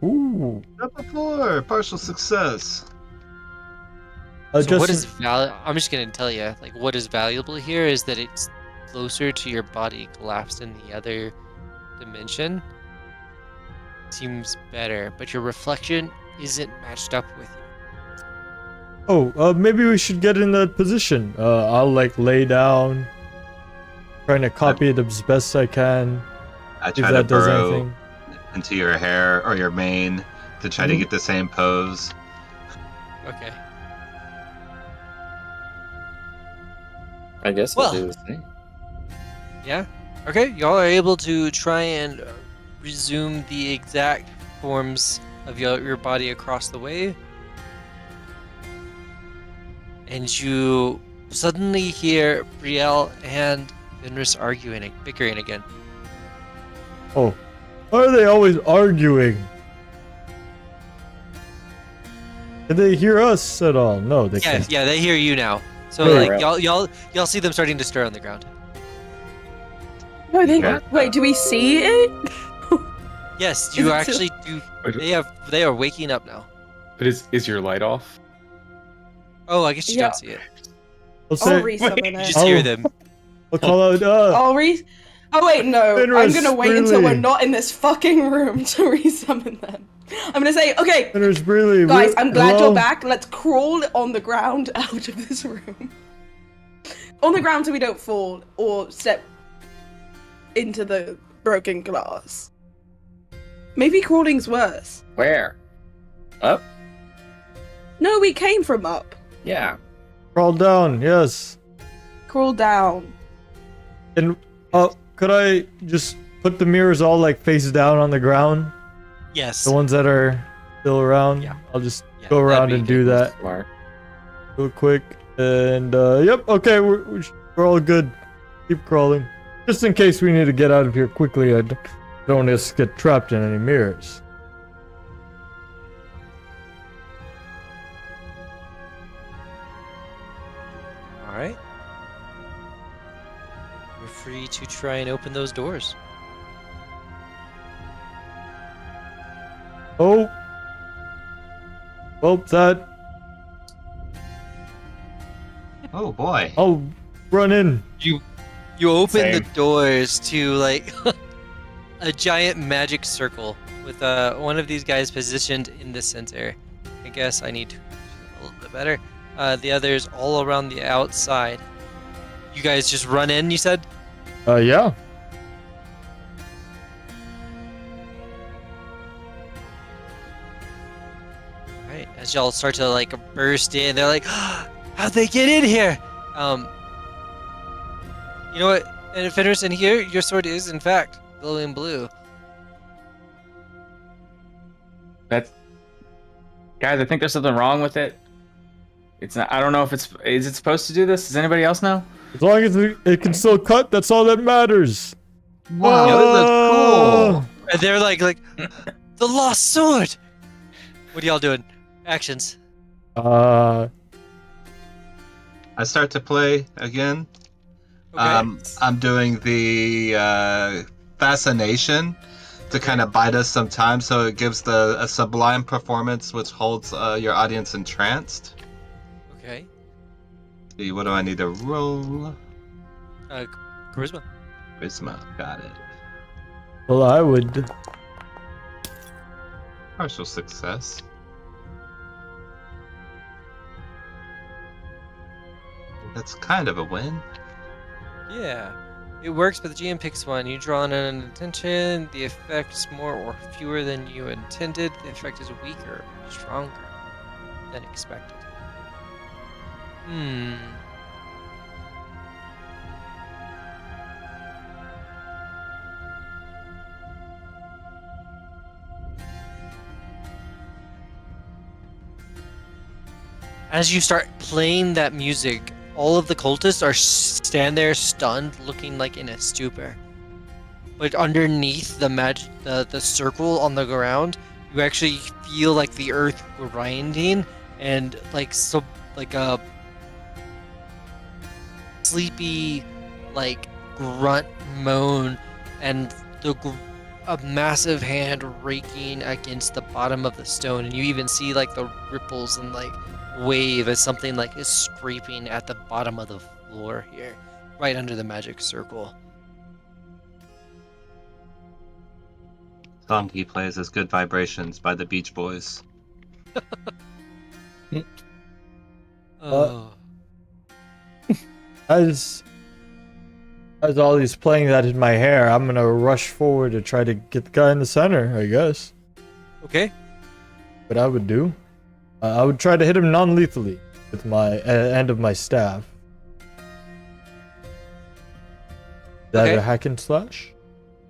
Ooh. Number 4. Partial success. So what is I'm just gonna tell you, like, what is valuable here is that it's closer to your body collapsed in the other dimension. Seems better, but your reflection isn't matched up with you. Oh, maybe we should get in that position. I'll like lay down, trying to copy it as best I can. I If try to that does burrow anything. into your hair or your mane to try to get the same pose. Okay. I guess Well. I'll do the same. Yeah. Okay. Y'all are able to try and resume the exact forms of your body across the way, and you suddenly hear Brielle and Fenris bickering again. Oh, why are they always arguing? Did they hear us at all? No, they can't. Yeah, they hear you now. So Right. like y'all see them starting to stir on the ground. No, they. Yeah. Wait, do we see it? Yes, Is you it actually do. They are waking up now. But is your light off? Oh, I guess you Yeah. don't see it. I'll I'll say, resummon You it. just hear them. I'll call out, Oh wait, no. Fenris, I'm gonna wait until really? we're not in this fucking room to resummon them. I'm gonna say, okay, Fenris, really? guys, I'm glad Hello? you're back. Let's crawl on the ground out of this room. On the ground so we don't fall or step into the broken glass. Maybe crawling's worse. Where? Up? No, we came from up. Yeah. Crawl down, yes. Crawl down. And, could I just put the mirrors all, like, face down on the ground? Yes. The ones that are still around? Yeah. I'll just Yeah, go that'd around be and good. do that Smart. real quick. And, yep, okay, we're all good. Keep crawling. Just in case we need to get out of here quickly, I don't want us to get trapped in any mirrors. All right. You're free to try and open those doors. Oh. Well, that. Oh boy. I'll run in. You open the Same. doors to like a giant magic circle with one of these guys positioned in the center. I guess I need to a little bit better. The others all around the outside. You guys just run in, you said? Yeah. Alright, as y'all start to like burst in, they're like, how'd they get in here? You know what? And Fenris, in here, your sword is in fact glowing blue. That's guys. I think there's something wrong with it. It's not. I don't know if it's. Is it supposed to do this? Does anybody else know? As long as it can still cut, that's all that matters. Wow, that looks cool. And they're like, the lost sword. What are y'all doing? Actions. I start to play again. Okay. I'm doing the fascination to kind of bide us some time, so it gives a sublime performance which holds your audience entranced. Okay. See, what do I need to roll? Charisma. Charisma, got it. Well, I would. Partial success. That's kind of a win. Yeah. It works, but the GM picks one. You draw an attention. The effect's more or fewer than you intended. The effect is weaker, or stronger than expected. As you start playing that music, all of the cultists are stand there stunned, looking like in a stupor. But underneath the circle on the ground, you actually feel like the earth grinding and like a sleepy like grunt moan and a massive hand raking against the bottom of the stone, and you even see like the ripples and like wave as something like is scraping at the bottom of the floor here, right under the magic circle. Song he plays is Good Vibrations by the Beach Boys. Oh. As Ollie's playing that in my hair, I'm gonna rush forward to try to get the guy in the center, I guess. Okay. what I would do, I would try to hit him non-lethally with my end of my staff. Is that Okay. a hack and slash?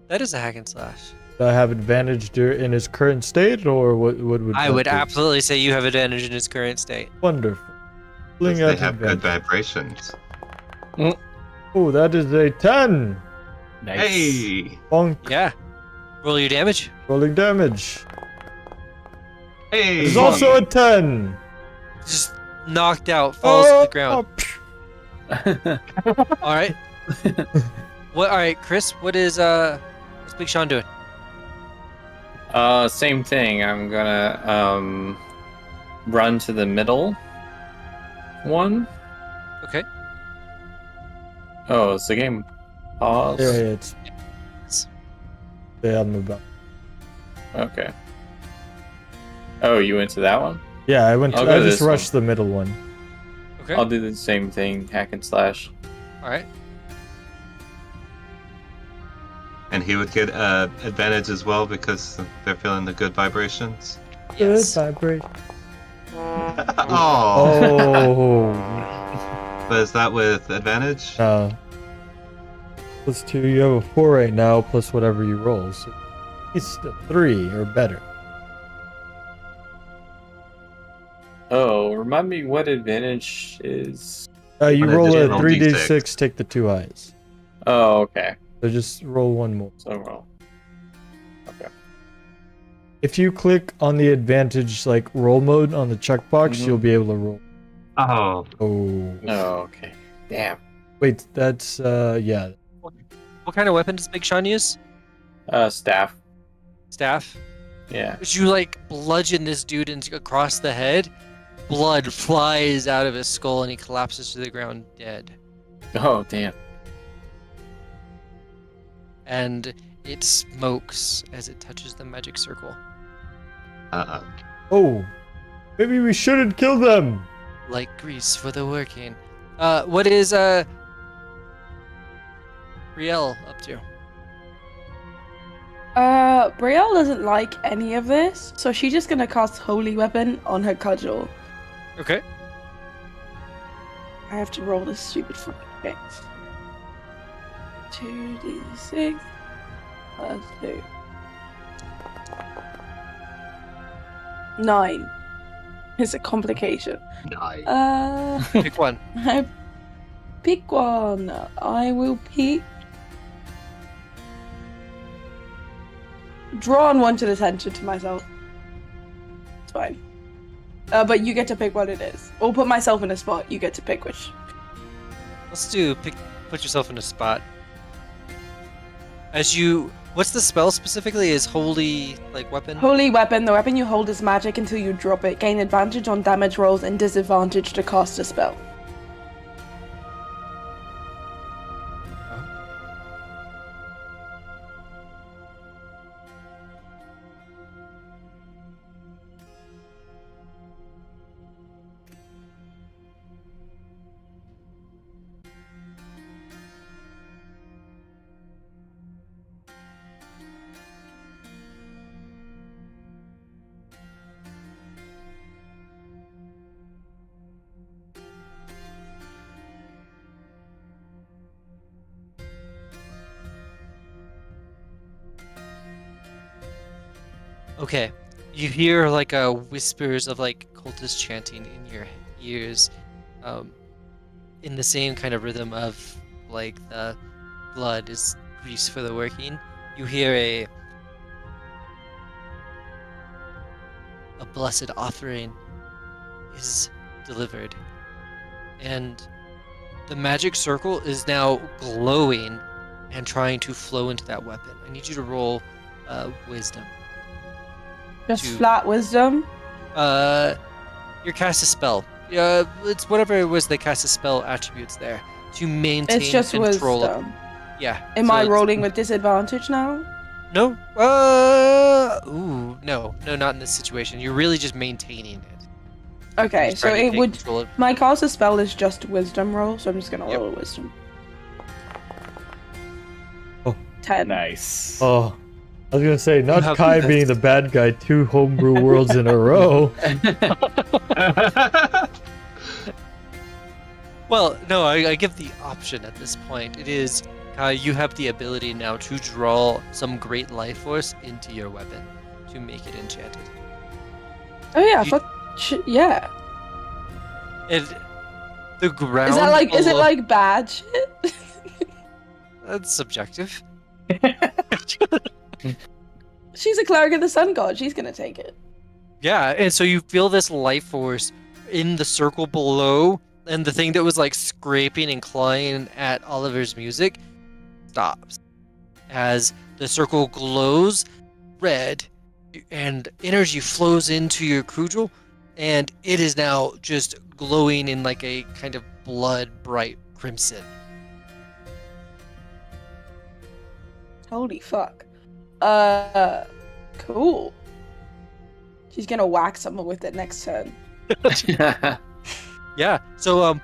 That is a hack and slash. Do I have advantage in his current state, or what would I that would be? absolutely say you have advantage in his current state. Wonderful. Fling They out have good advantage. vibrations. Oh, that is a 10. Nice. Hey! Bonk. Yeah. Roll your damage. Rolling damage. Hey! It's also a 10. Just knocked out, falls to the ground. psh. All right. What? All right, Chris. What's Big Sean doing? Same thing. I'm gonna run to the middle one. Okay. Oh, is the game paused? Yeah, it's. Yeah, I'm about. Okay. Oh, you went to that one? Yeah, I I'll go I to just this rushed the middle one. Okay. I'll do the same thing, hack and slash. All right. And he would get advantage as well because they're feeling the good vibrations. Yes. Good vibrate. Oh! Oh. But is that with advantage? +2. You have a 4 right now, plus whatever you roll. So it's a 3 or better. Oh, remind me what advantage is. You On roll a additional 3d6, take the 2 highs. Oh, okay. So just roll one more. So roll. Okay. If you click on the advantage like roll mode on the checkbox, Mhm. you'll be able to roll. Oh. Oh. Oh, okay. Damn. Wait, that's yeah. What kind of weapon does Big Sean use? Staff. Staff. Yeah. Would you like bludgeon this dude across the head? Blood flies out of his skull and he collapses to the ground dead. Oh, damn. And it smokes as it touches the magic circle. Uh-oh. Oh. Maybe we shouldn't kill them. Like grease for the working. What is Riel up to? Brielle doesn't like any of this, so she's just gonna cast Holy Weapon on her cudgel. Okay. I have to roll this stupid fucking game. 2d6 plus 2. 9. It's a complication. Nice. Pick one. I pick one. I will pick. Drawn one to the center to myself. It's fine. But you get to pick what it is. Or put myself in a spot. You get to pick which. Let's do put yourself in a spot. What's the spell specifically? Is holy weapon? Holy Weapon. The weapon you hold is magic until you drop it. Gain advantage on damage rolls and disadvantage to cast a spell. Okay. You hear whispers of cultists chanting in your ears, in the same kind of rhythm of the blood is grease for the working. You hear a blessed offering is delivered, and the magic circle is now glowing and trying to flow into that weapon. I need you to roll wisdom. Just To- flat wisdom. You cast a spell. It's whatever it was they cast a spell attributes there to maintain It's just control wisdom. of. Yeah. Am so I it's- rolling with disadvantage now? No. No, not in this situation. You're really just maintaining it. Okay, Just so trying to it take would. control of- My caster spell is just wisdom roll, so I'm just gonna Yep. roll a wisdom. Oh. 10. Nice. Oh. I was gonna say, not have Kai this. being the bad guy 2 homebrew worlds in a row. Well, no, I give the option at this point. It is, you have the ability now to draw some great life force into your weapon to make it enchanted. Oh yeah, You- fuck. Yeah. And the ground. Is that like? Is it below- like bad shit? That's subjective. She's a cleric of the sun god. She's gonna take it. Yeah, and so you feel this life force in the circle below, and the thing that was like scraping and clawing at Oliver's music stops as the circle glows red and energy flows into your cudgel, and it is now just glowing in like a kind of blood bright crimson. Holy fuck. Cool. She's gonna whack someone with it next turn. Yeah, so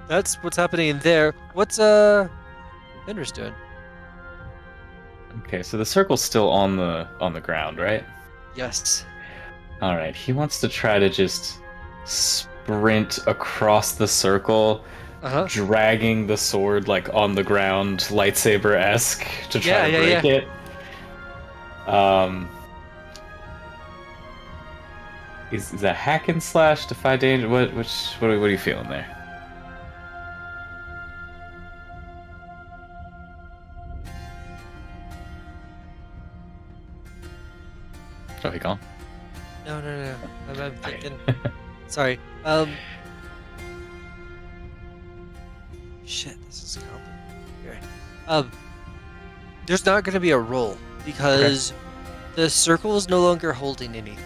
that's what's happening there. What's Fenris doing? Okay, so the circle's still on the ground, right? Yes. All right, he wants to try to just sprint across the circle, Uh-huh. dragging the sword like on the ground, lightsaber-esque, to try to break it. Is that hack and slash, defy danger? What are you feeling there? Oh, he gone? No. I'm thinking. Sorry. Shit, this is complicated. Okay. There's not gonna be a roll because the circle is no longer holding anything.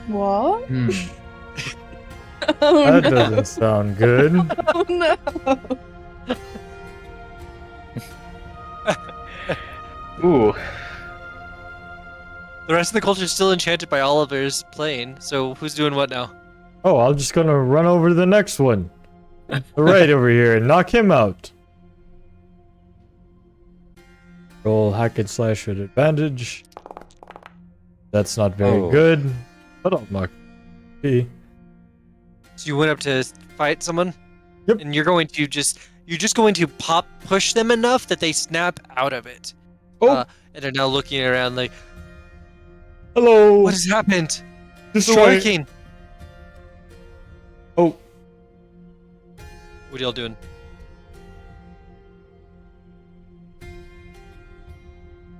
What? Hmm. Oh That no. doesn't sound good. Oh no. Ooh. The rest of the culture is still enchanted by Oliver's playing. So who's doing what now? Oh, I'm just gonna run over to the next one. Right over here and knock him out. Roll hack and slash with advantage. That's not very Oh. good, but I'll knock P. So you went up to fight someone? Yep. And you're just going to push them enough that they snap out of it. Oh, And are now looking around like, hello. what has happened? Just It's try- working. Oh, What are y'all doing?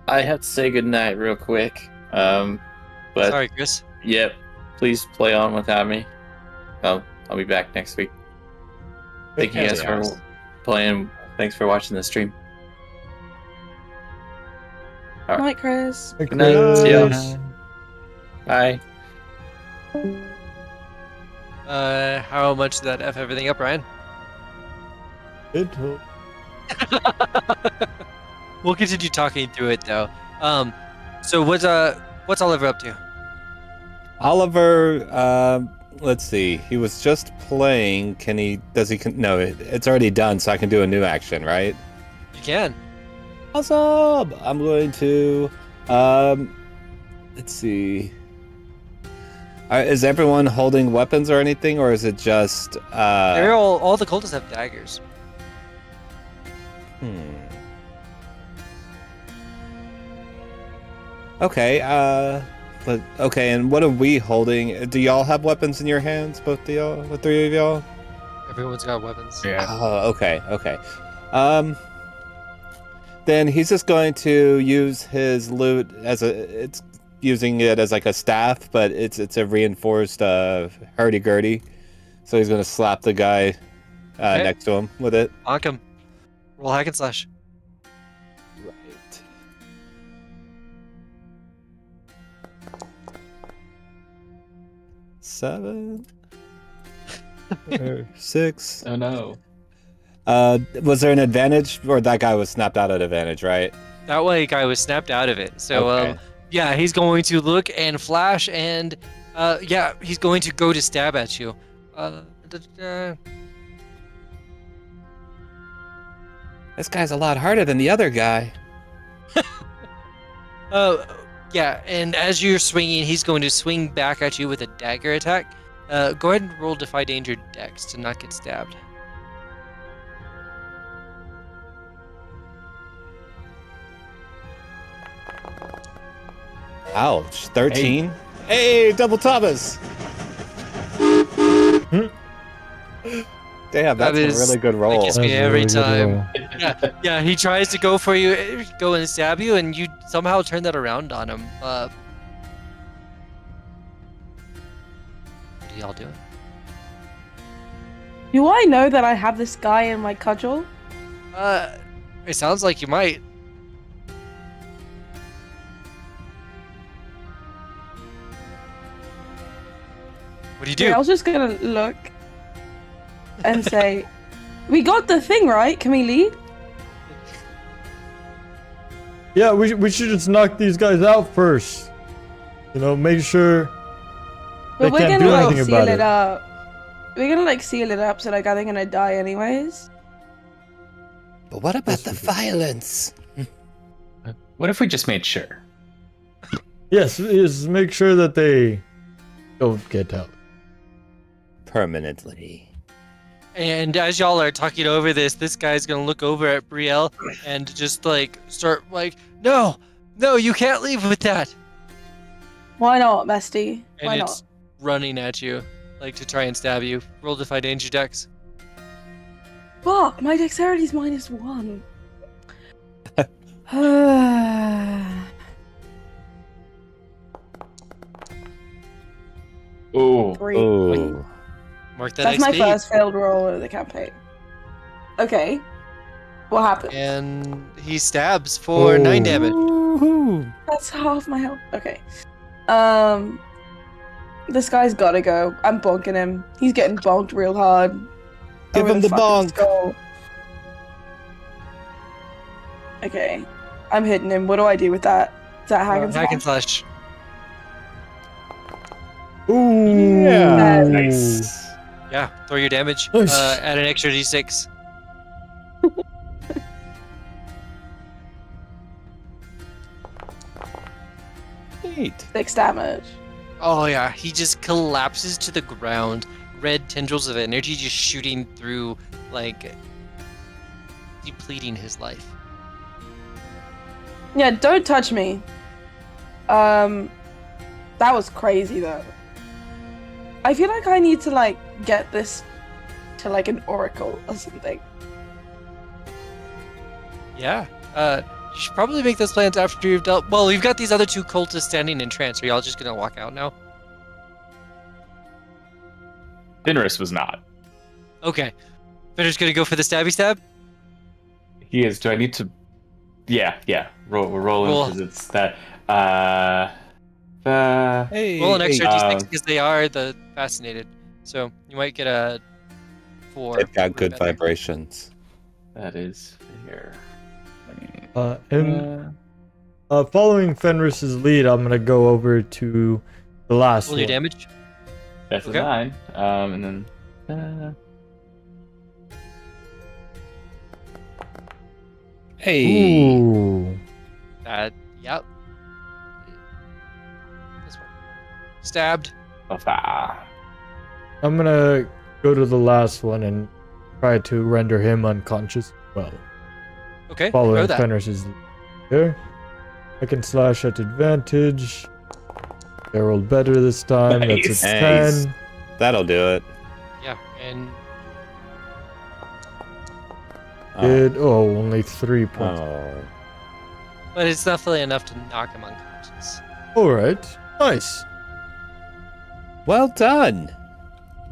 I have to say goodnight real quick. But Sorry, Chris. yep, please play on without me. I'll be back next week. Thank you guys for playing. Thanks for watching the stream. Night, Chris. Good night. See ya. Chris. Bye. How much did that F everything up, Ryan? It will- We'll continue talking through it though. So what's Oliver up to? Oliver, let's see. He was just playing. No, it's already done, so I can do a new action, right? You can. Awesome! I'm going to, let's see. Is everyone holding weapons or anything, or is it just, They're all the cultists have daggers. Okay, and what are we holding? Do y'all have weapons in your hands, both of y'all, the three of y'all? Everyone's got weapons. Yeah. Okay. Then he's just going to use his loot it's using it as like a staff, but it's a reinforced hurdy-gurdy. So he's going to slap the guy Okay. next to him with it. Honk him. Roll hack and slash. Right. Seven. Or 6. Oh no. Was there an advantage, or that guy was snapped out at advantage, right? That way, guy was snapped out of it. So Okay. yeah, he's going to look and flash, and yeah, he's going to go to stab at you. This guy's a lot harder than the other guy. Yeah, and as you're swinging, he's going to swing back at you with a dagger attack. Go ahead and roll Defy Danger Dex to not get stabbed. Ouch. 13. Hey, double Thomas. Damn, that's a really good That roll. gets me That's a every really good time. roll. Yeah, he tries to go for you, go and stab you, and you somehow turn that around on him. What are y'all doing? Do I know that I have this guy in my cudgel? It sounds like you might. What do you do? Yeah, I was just gonna look and say, "We got the thing right. Can we leave?" Yeah, we should just knock these guys out first. You know, make sure they But we're can't gonna do like anything seal about it it. up. We're gonna like seal it up, so like are they gonna die anyways? But what about the violence? What if we just made sure? Yes, make sure that they don't get out. Permanently. And as y'all are talking over this guy's gonna look over at Brielle and just like start like, no, you can't leave with that. Why not, bestie? And Why it's running at you, like to try and stab you. Roll Defy Danger Dex. not? Fuck, my dexterity's -1. Ooh. 3. Ooh. Mark that That's XP. my first failed roll of the campaign. Okay. What happened? And he stabs for 9 damage. Woohoo. That's half my health. Okay. This guy's gotta go. I'm bonking him. He's getting bonked real hard. Give over him the fucking bonk. skull. Okay. I'm hitting him. What do I do with that? Is that hack and Hack and slash? slash. Ooh. Yeah. Nice. Yeah, throw your damage. Nice. Add an extra d6. Neat. 6 damage. Oh yeah, he just collapses to the ground. Red tendrils of energy just shooting through, like, depleting his life. Yeah, don't touch me. That was crazy though. I feel like I need to like get this to like an oracle or something. Yeah. You should probably make those plans after you've dealt. Well, we've got these other 2 cultists standing in trance. Are y'all just gonna walk out now? Fenris was not. Okay. Fenner's gonna go for the stabby stab. He is. Do I need to? Yeah. We're rolling Roll. because it's that. Hey. Roll an extra hey. d6 because they are the fascinated. So you might get a 4. They've got good better. vibrations. That is fair. Following Fenris's lead, I'm gonna go over to the last Roll one. your damage. That's Okay. a 9. And then. Hey. Ooh. Yep. This one. Stabbed. I'm gonna go to the last one and try to render him unconscious. Well, Okay. Throw following that. Fenris's lead. There. I can slash at advantage. I rolled better this time. That's a Nice. 10. That'll do it. Yeah. And Only 3 points. Oh. but it's definitely enough to knock him unconscious. Alright. Nice. Well done.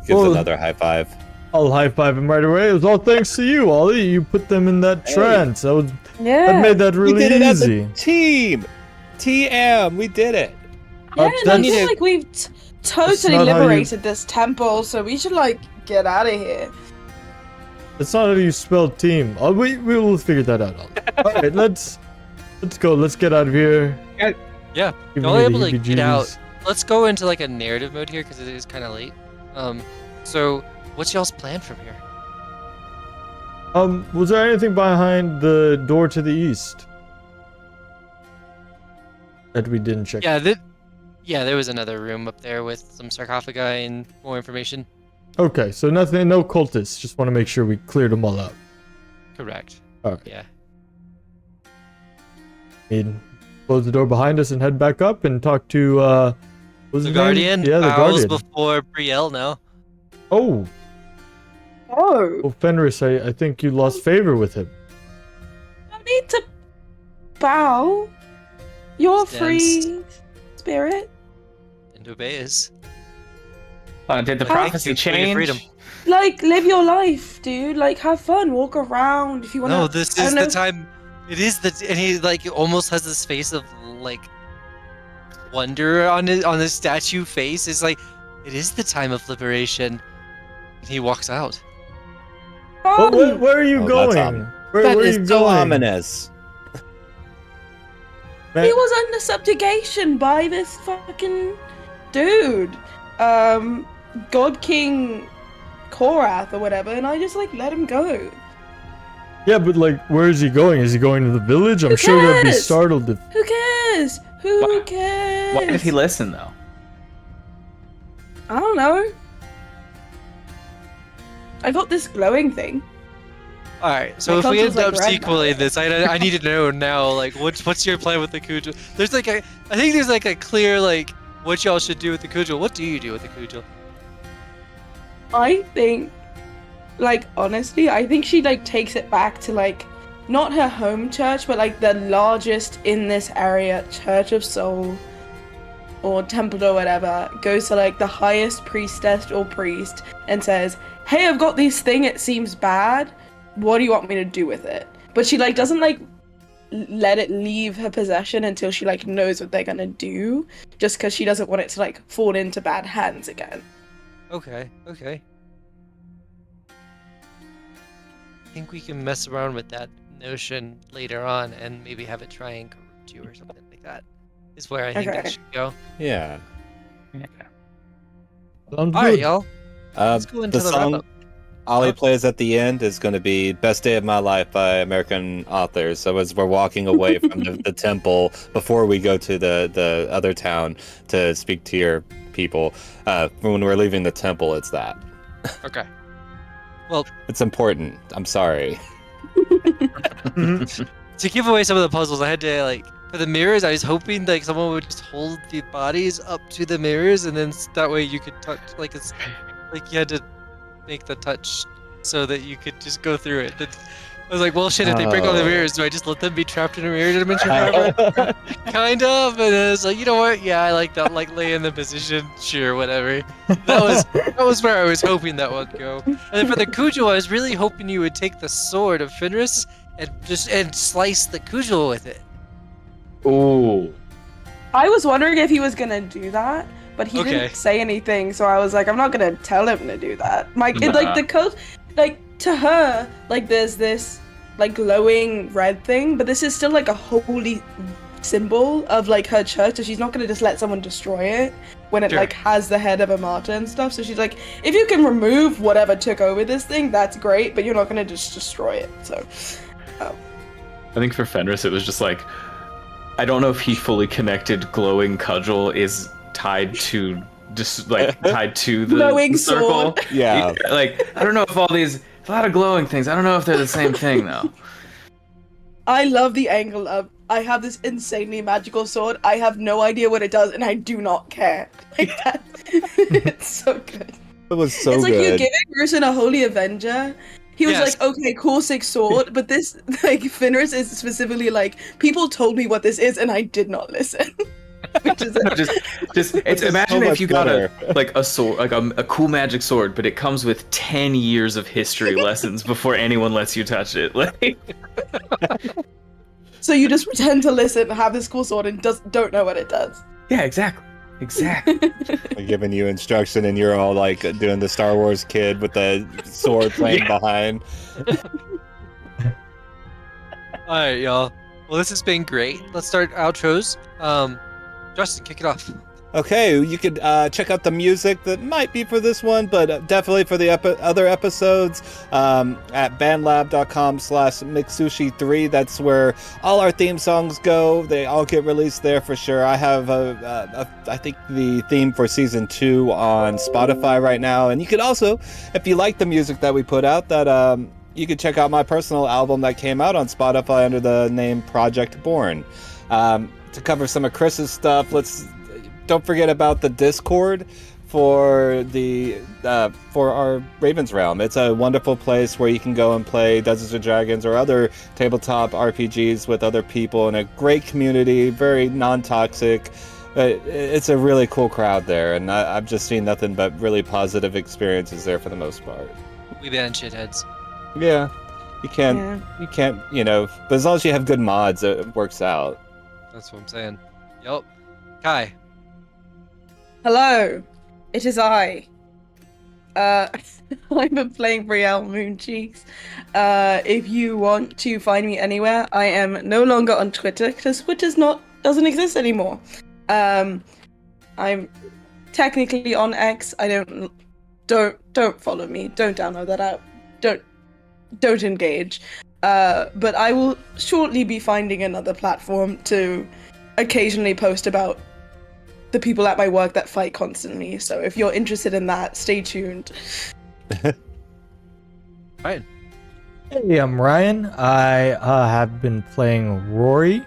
Gives Well- another high five. I'll high five him right away. It was all thanks to you, Ollie. You put them in that Hey. trance. That Yeah. made that really we did it easy. as a team. TM. We did it. Yeah, and I that's- feel like we've totally not how you- liberated this temple, so we should like get out of here. That's not how you spell team. We will figure that out. Alright, let's go. Let's get out of here. Yeah. Give Y'all me able the to get out. heebie-jeebies. Let's go into like a narrative mode here because it is kind of late. So what's y'all's plan from here? Was there anything behind the door to the east? that we didn't check? Yeah, there was another room up there with some sarcophagi and more information. Okay, so nothing, no cultists. Just want to make sure we cleared them all out. Correct. All right. Yeah. Close the door behind us and head back up and talk to what was The his name? Guardian Yeah, the bows Guardian. before Brielle now. Oh, Oh, Fenris, I think you lost favor with him. no need to bow. You're Stands. free, spirit. And obeys. Did the How- prophecy Free to change? freedom. Like, live your life, dude. Like, have fun. Walk around if you want to. No, this is the time. It is and he like almost has this face of like wonder on his statue face. It's like it is the time of liberation. And he walks out. Where are you Oh, that's going? Where That are is you so going? ominous. He was under subjugation by this fucking dude. God King Corath or whatever, and I just like let him go. Yeah, but like, where is he going? Is he going to the village? I'm Who sure they'll be cares? startled if. Who cares? Who cares? Why did he listen though? I don't know. I got this glowing thing. All right, so My if we console's, end like, up red sequeling now. this, I need to know now. Like, what's your plan with the cudgel? There's like I think there's like a clear like what y'all should do with the cudgel. What do you do with the cudgel? I think, like, honestly, I think she like takes it back to like not her home church, but like the largest in this area church of soul or temple or whatever, goes to like the highest priestess or priest and says, hey, I've got this thing, it seems bad, what do you want me to do with it? But she like doesn't like let it leave her possession until she like knows what they're gonna do, just because she doesn't want it to like fall into bad hands again. Okay. I think we can mess around with that notion later on and maybe have it try and corrupt you or something like that. Is where I think Okay. that should go. Yeah. Sounds All right, good. y'all. Let's go into the song wrap-up. Ollie Huh? plays at the end is going to be "Best Day of My Life" by American authors. So as we're walking away from the temple before we go to the other town to speak to your people, when we're leaving the temple, it's that. Okay. It's important. I'm sorry. To give away some of the puzzles, I had to like for the mirrors. I was hoping like someone would just hold the bodies up to the mirrors, and then that way you could touch. Like it's like you had to make the touch so that you could just go through it. I was like, well, shit. If they break all the Oh. mirrors, do I just let them be trapped in a mirror dimension forever? Kind of. And then it's like, you know what? Yeah, I like that. Like lay in the position. Sure, whatever. That was where I was hoping that would go. And then for the cudgel, I was really hoping you would take the sword of Fenris and slice the cudgel with it. Ooh. I was wondering if he was gonna do that, but he Okay. didn't say anything, so I was like, I'm not gonna tell him to do that. Like, it, Nah. like the coat, like to her, like there's this like glowing red thing, but this is still like a holy symbol of like her church, so she's not gonna just let someone destroy it when it Sure. like has the head of a martyr and stuff. So she's like, if you can remove whatever took over this thing, that's great, but you're not gonna just destroy it. So, I think for Fenris, it was just like, I don't know if he fully connected glowing cudgel is tied to just like tied to the Glowing circle. sword. Yeah. Like I don't know if all these a lot of glowing things. I don't know if they're the same thing though. I love the angle of I have this insanely magical sword. I have no idea what it does, and I do not care. Like that, it's so good. It was so it's like you good. giving Grusin a holy avenger. He was Yes. like, okay, cool, sick sword, but this like Fenris is specifically like people told me what this is, and I did not listen. Which is just it's is imagine so if much you got better. a sword like a cool magic sword, but it comes with 10 years of history lessons before anyone lets you touch it. Like so you just pretend to listen, have this cool sword, and don't know what it does. yeah, exactly. They're giving you instruction, and you're all like doing the Star Wars kid with the sword playing behind. All right, y'all. Well, this has been great. Let's start outros. Justin, kick it off. Okay, you could check out the music that might be for this one, but definitely for the other episodes at bandlab.com/mixsushi3. That's where all our theme songs go. They all get released there for sure. I have, I think, the theme for season 2 on Spotify right now. And you could also, if you like the music that we put out, that you could check out my personal album that came out on Spotify under the name Project Bourne. To cover some of Chris's stuff, don't forget about the Discord for our Ravens Realm. It's a wonderful place where you can go and play Dungeons and Dragons or other tabletop RPGs with other people in a great community, very non-toxic. It's a really cool crowd there, and I've just seen nothing but really positive experiences there for the most part. We ban shitheads. Yeah, you can't, but as long as you have good mods, it works out. That's what I'm saying. Yup. Kai. Hello, it is I. I've been playing Brielle Mooncheeks. If you want to find me anywhere, I am no longer on Twitter because Twitter doesn't exist anymore. I'm technically on X. I don't follow me. Don't download that app. Don't engage. But I will shortly be finding another platform to occasionally post about the people at my work that fight constantly. So if you're interested in that, stay tuned. Ryan. Hey, I'm Ryan. I have been playing Rory,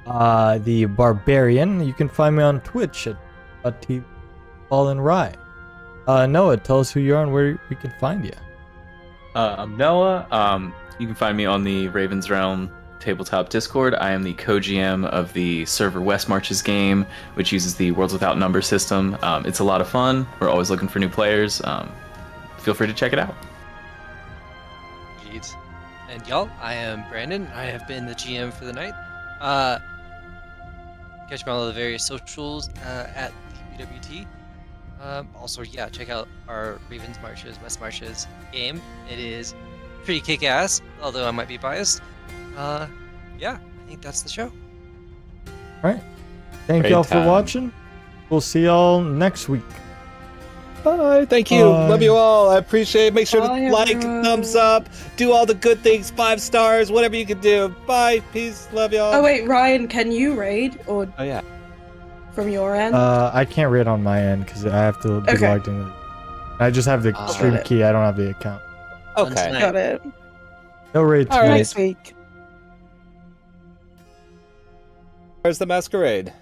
the Barbarian. You can find me on Twitch at @TFallenRye. Noah, tell us who you are and where we can find you. I'm Noah. You can find me on the Ravens Realm Tabletop Discord. I am the co-GM of the server West Marches game, which uses the Worlds Without Number system. It's a lot of fun. We're always looking for new players. Feel free to check it out. Indeed. And y'all, I am Brandon. I have been the GM for the night. Catch me on all the various socials at the PWT. Also, yeah, check out our Ravens Marches, West Marches game. It is pretty kick-ass, although I might be biased. Yeah, I think that's the show. All right. Thank Great y'all for time. watching. We'll see y'all next week. Bye. Thank you. Bye. Love you all. I appreciate it. Make sure Bye, to like, everyone. thumbs up, do all the good things, 5 stars, whatever you can do. Bye. Peace. Love y'all. Oh wait, Ryan, can you raid or Oh, yeah. from your end? I can't read on my end because I have to be Okay. logged in. I just have the stream Got it. key. I don't have the account. Okay. Got it. No raid All tonight. right. Next week. Where's the masquerade?